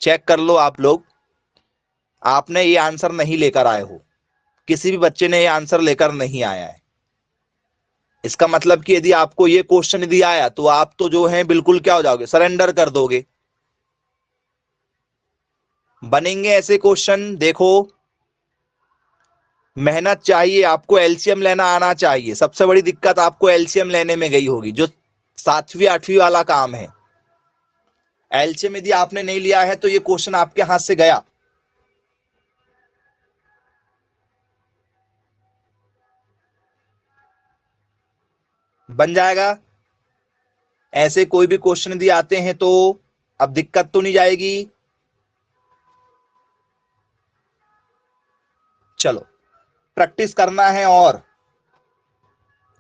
चेक कर लो आप लोग, आपने ये आंसर नहीं लेकर आए हो, किसी भी बच्चे ने ये आंसर लेकर नहीं आया है। इसका मतलब कि यदि आपको ये क्वेश्चन यदि आया तो आप तो जो है बिल्कुल क्या हो जाओगे? सरेंडर कर दोगे। बनेंगे ऐसे क्वेश्चन, देखो मेहनत चाहिए, आपको एलसीएम लेना आना चाहिए। सबसे बड़ी दिक्कत आपको एलसीएम लेने में गई होगी, जो 7वीं 8वीं वाला काम है। एलसीएम यदि आपने नहीं लिया है तो ये क्वेश्चन आपके हाथ से गया। बन जाएगा। ऐसे कोई भी क्वेश्चन यदि आते हैं तो अब दिक्कत तो नहीं जाएगी। चलो प्रैक्टिस करना है और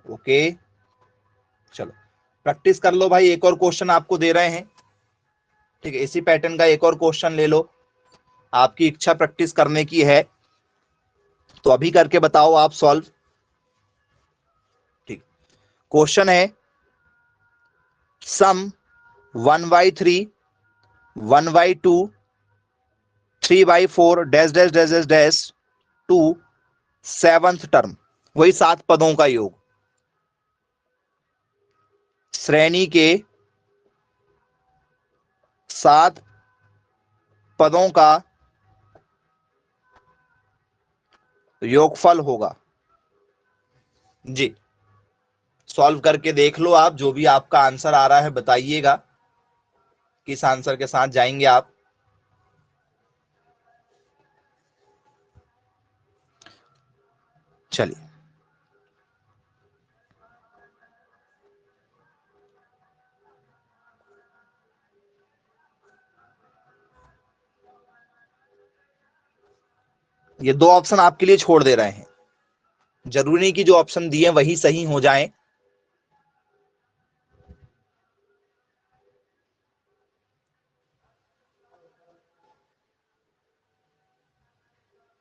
ओके चलो प्रैक्टिस कर लो भाई। एक और क्वेश्चन आपको दे रहे हैं, ठीक है, इसी पैटर्न का एक और क्वेश्चन ले लो। आपकी इच्छा प्रैक्टिस करने की है तो अभी करके बताओ आप सॉल्व। ठीक, क्वेश्चन है sum 1/3 1/2 3/4 dash dash dash dash dash to 7th term, वही 7 पदों का योग, श्रेणी के 7 पदों का योगफल होगा। जी, सॉल्व करके देख लो आप, जो भी आपका आंसर आ रहा है बताइएगा किस आंसर के साथ जाएंगे आप। चलिए ये 2 ऑप्शन आपके लिए छोड़ दे रहे हैं, जरूरी नहीं कि जो ऑप्शन दिए वही सही हो जाएं।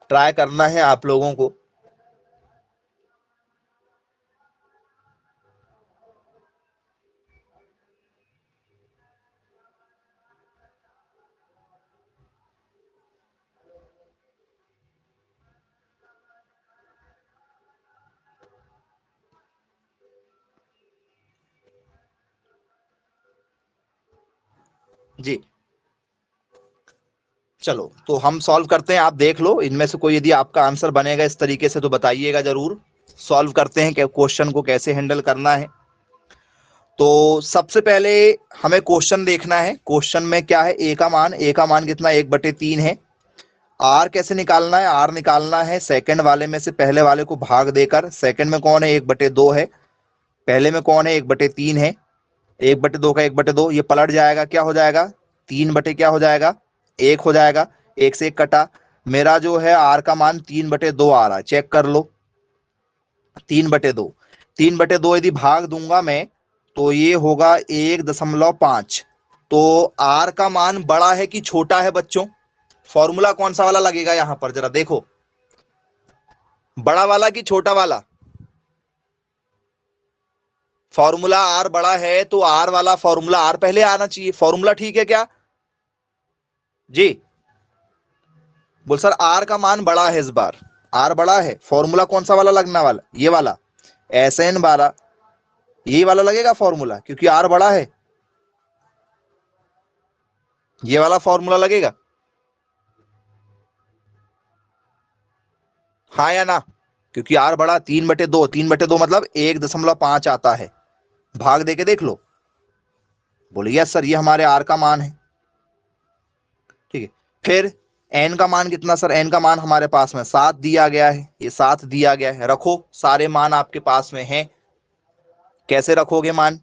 ट्राई करना है आप लोगों को। जी चलो तो हम सॉल्व करते हैं, आप देख लो इनमें से कोई यदि आपका आंसर बनेगा इस तरीके से तो बताइएगा जरूर। सॉल्व करते हैं कि क्वेश्चन को कैसे हैंडल करना है। तो सबसे पहले हमें क्वेश्चन देखना है। क्वेश्चन में क्या है, ए का मान कितना 1/3 है। आर कैसे निकालना है, आर निकालना है सेकंड वाले में से पहले वाले को भाग देकर। सेकंड में कौन है 1/2 है, पहले में कौन है 1/3 है। 1/2 का 1/2 ये पलट जाएगा, क्या हो जाएगा 3 क्या हो जाएगा 1 हो जाएगा। 1 से 1 कटा, मेरा जो है आर का मान 3/2 आ रहा है, चेक कर लो 3/2। 3/2 यदि भाग दूंगा मैं तो ये होगा 1.5। तो आर का मान बड़ा है कि छोटा है बच्चों, फॉर्मूला कौन सा वाला लगेगा यहां पर जरा देखो, बड़ा वाला कि छोटा वाला। फॉर्मूला आर बड़ा है तो आर वाला फॉर्मूला आर पहले आना चाहिए। फॉर्मूला ठीक है क्या जी, बोल सर आर का मान बड़ा है, इस बार आर बड़ा है। फॉर्मूला कौन सा वाला लगना वाला, ये वाला SN12 ये वाला लगेगा फॉर्मूला, क्योंकि आर बड़ा है, ये वाला फॉर्मूला लगेगा। हाँ या ना, क्योंकि आर बड़ा 3/2, 3/2 मतलब 1.5 आता है। भाग देके देख लो, बोले यस सर ये हमारे आर का मान है। ठीक है, फिर एन का मान कितना सर, एन का मान हमारे पास में 7 दिया गया है, ये 7 दिया गया है। रखो सारे मान आपके पास में हैं, कैसे रखोगे मान।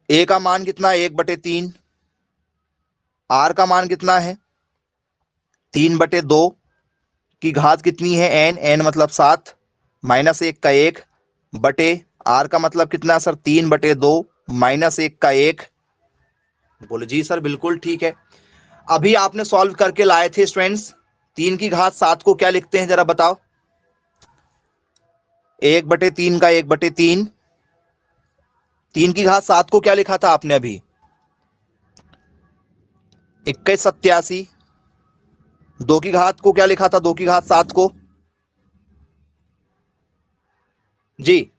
ए का मान कितना 1/3, आर का मान कितना है 3/2 की घात कितनी है एन, एन मतलब 7 -1 का 1 बटे आर का मतलब कितना सर 3/2 -1 का 1। बोले जी सर बिल्कुल ठीक है। अभी आपने सॉल्व करके लाए थे स्टूडेंट्स, 3 की घात 7 को क्या लिखते हैं जरा बताओ। 1/3 का 1/3, 3 की घात 7 को क्या लिखा था आपने अभी 2187। 2 की घात को क्या लिखा था, 2 की घात 7 को जी,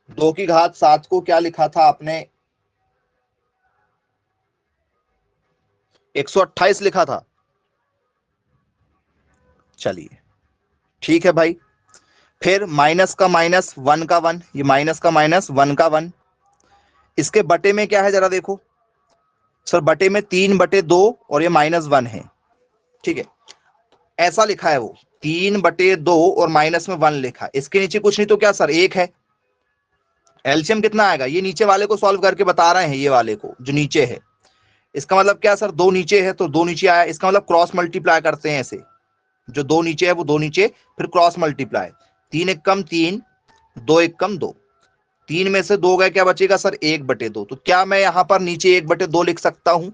2 की घात 7 को क्या लिखा था आपने 128 लिखा था। चलिए ठीक है भाई, फिर माइनस का माइनस 1 का 1, ये माइनस का माइनस 1 का 1, इसके बटे में क्या है जरा देखो सर, बटे में 3/2 और ये -1 है। ठीक है, ऐसा लिखा है वो 3/2 और -1 लिखा, इसके नीचे कुछ नहीं तो क्या सर 1 है। एलसीएम कितना आएगा, ये नीचे वाले को सॉल्व करके बता रहे हैं, ये वाले को जो नीचे है। इसका मतलब क्या सर 2 नीचे है तो 2 नीचे आया, इसका मतलब क्रॉस मल्टीप्लाई करते हैं ऐसे, जो दो नीचे है वो दो नीचे, फिर क्रॉस मल्टीप्लाई, 3 एकम 3, 2 एकम 2, 3 में से 2 गए, क्या बचेगा सर 1/2। तो क्या मैं यहां पर नीचे 1/2 लिख सकता हूं,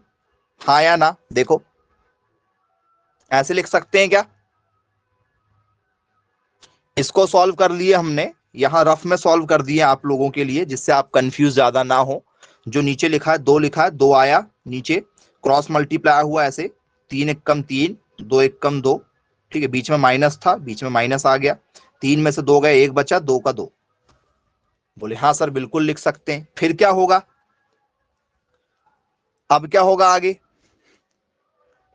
हाँ या ना? देखो ऐसे लिख सकते हैं क्या? इसको सॉल्व कर लिए हमने, यहां रफ में सॉल्व कर दिए आप लोगों के लिए, जिससे आप कंफ्यूज ज्यादा ना हो। जो नीचे लिखा है 2 लिखा है, 2 आया नीचे, क्रॉस मल्टीप्लाई हुआ ऐसे, 3 एकम 3, 2 एकम 2, ठीक है, बीच में माइनस था, बीच में माइनस आ गया, 3 में से 2 गए, 1 बचा, 2 का 2। बोले हाँ सर बिल्कुल लिख सकते हैं। फिर क्या होगा, अब क्या होगा आगे,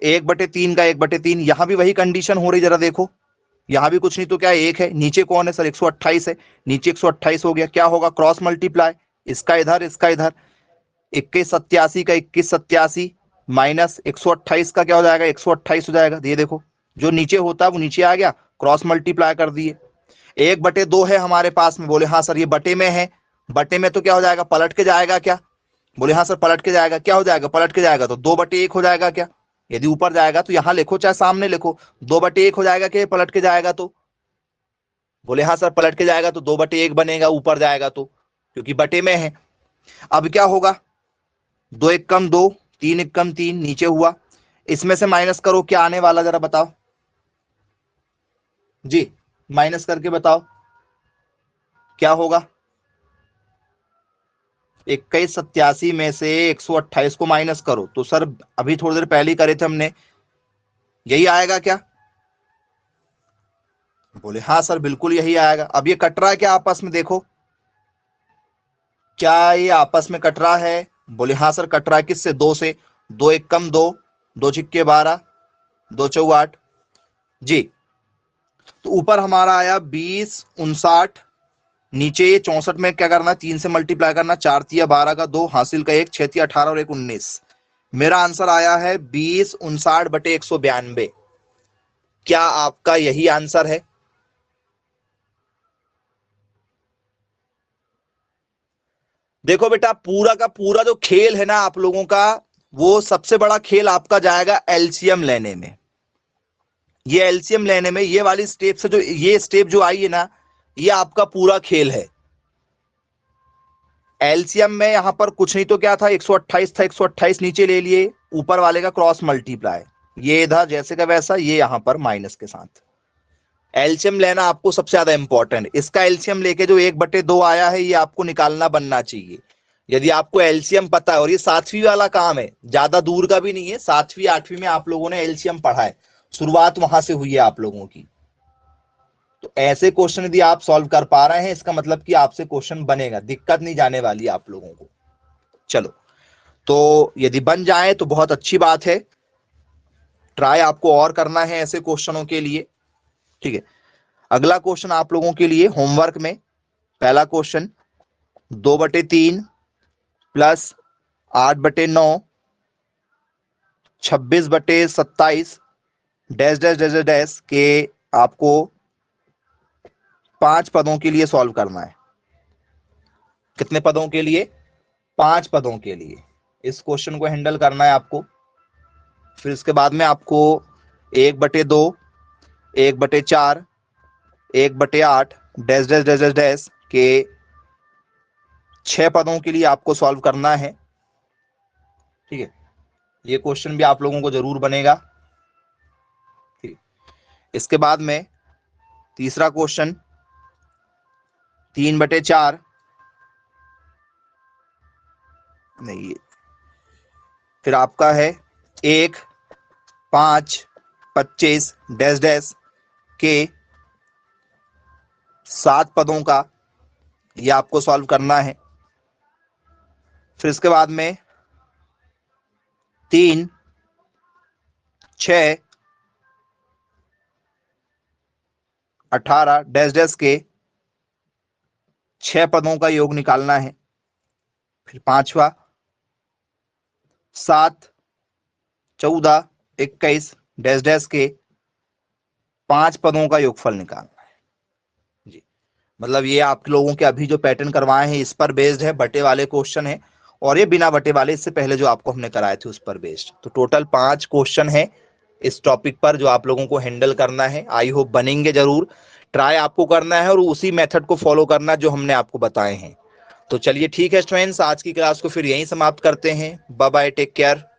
1/3 का 1/3, यहां भी वही कंडीशन हो रही, जरा देखो, यहां भी कुछ नहीं तो क्या एक है, नीचे कौन है सर 128 है, नीचे 128 हो गया, क्या होगा क्रॉस मल्टीप्लाई, इसका इधर इसका इधर, 2187 का 2187 माइनस 128 का क्या हो जाएगा 128 हो जाएगा। ये देखो जो नीचे होता है वो नीचे आ गया, क्रॉस मल्टीप्लाई कर दिए। 1/2 है हमारे पास में, बोले हाँ सर ये बटे में है, बटे में तो क्या हो जाएगा पलट के जाएगा क्या, बोले हाँ सर पलट के जाएगा, क्या हो जाएगा पलट के जाएगा, तो 2/1 हो जाएगा क्या, यदि ऊपर जाएगा तो यहां लिखो चाहे सामने लिखो, 2/1 हो जाएगा क्या पलट के जाएगा तो, बोले हाँ सर पलट के जाएगा तो 2/1 बनेगा ऊपर जाएगा तो, क्योंकि बटे में है। अब क्या होगा, 2 एकम 2, 3 एकम 3 नीचे हुआ, इसमें से माइनस करो, क्या आने वाला जरा बताओ जी, माइनस करके बताओ क्या होगा। 2187 में से 128 को माइनस करो, तो सर अभी थोड़ी देर पहले ही करे थे हमने, यही आएगा क्या, बोले हाँ सर बिल्कुल यही आएगा। अब ये कट रहा है क्या आपस में, देखो क्या ये आपस में कट रहा है, बोले हाँ सर कट रहा है, किससे 2 से, 2 एकम 2, 2 छिक्के 12, 2 चौ 8 जी। तो ऊपर हमारा आया 2059, नीचे ये 64 में क्या करना है 3 से मल्टीप्लाई करना, 4 तिया 12 का 2, हासिल का 1, 6 तिया 18 और 1 19। मेरा आंसर आया है 2059/192। क्या आपका यही आंसर है? देखो बेटा पूरा का पूरा जो खेल है ना आप लोगों का, वो सबसे बड़ा खेल आपका जाएगा एलसीएम लेने में। ये एलसीएम लेने में ये वाली स्टेप से जो ये स्टेप जो आई है ना, ये आपका पूरा खेल है। एलसीएम में यहां पर कुछ नहीं तो क्या था 128 था, 128 नीचे ले लिए, ऊपर वाले का क्रॉस मल्टीप्लाई, ये इधर जैसे का वैसा, ये यहां पर माइनस के साथ। एलसीएम लेना आपको सबसे ज्यादा इंपॉर्टेंट, इसका एलसीएम लेके जो 1/2 आया है ये आपको निकालना बनना चाहिए। यदि आपको एलसीएम पता है, और ये 7वीं वाला काम है, ज्यादा दूर का भी नहीं है, 7वीं 8वीं में आप लोगों ने एलसीएम पढ़ा है, शुरुआत वहां से हुई है आप लोगों की। तो ऐसे क्वेश्चन यदि आप सॉल्व कर पा रहे हैं, इसका मतलब कि आपसे क्वेश्चन बनेगा, दिक्कत नहीं जाने वाली आप लोगों को। चलो, तो यदि बन जाए तो बहुत अच्छी बात है, ट्राई आपको और करना है ऐसे क्वेश्चनों के लिए, ठीक है। अगला क्वेश्चन आप लोगों के लिए होमवर्क में, पहला question 2/3 plus 8/9 26/27 dash dash dash dash के आपको 5 पदों के लिए सॉल्व करना है। कितने पदों के लिए? 5 पदों के लिए इस क्वेश्चन को हैंडल करना है आपको। फिर इसके बाद में आपको 1/2, 1/4, 1/8 डैश डैश डैश डैश के 6 पदों के लिए आपको सॉल्व करना है, ठीक है। ये क्वेश्चन भी आप लोगों को जरूर बनेगा, ठीक। इसके बाद में तीसरा क्वेश्चन 3/4 नहीं, फिर आपका है 1, 5, 25 डैश डैश के 7 पदों का ये आपको सॉल्व करना है। फिर इसके बाद में 3, 6, 18 डैश डैश के 6 पदों का योग निकालना है। फिर पांचवा 7, 14, 21 डैश डैश के 5 पदों का योगफल निकालना है जी। मतलब ये आप लोगों के अभी जो पैटर्न करवाए हैं इस पर बेस्ड है, बटे वाले क्वेश्चन है, और ये बिना बटे वाले इससे पहले जो आपको हमने कराए थे उस पर बेस्ड। तो टोटल 5 क्वेश्चन है इस टॉपिक पर जो आप लोगों को हैंडल करना है। आई होप बनेंगे जरूर, ट्राई आपको करना है और उसी मेथड को फॉलो करना जो हमने आपको बताए हैं। तो चलिए ठीक है स्टूडेंट्स, आज की क्लास को फिर यहीं समाप्त करते हैं। Bye bye, take care.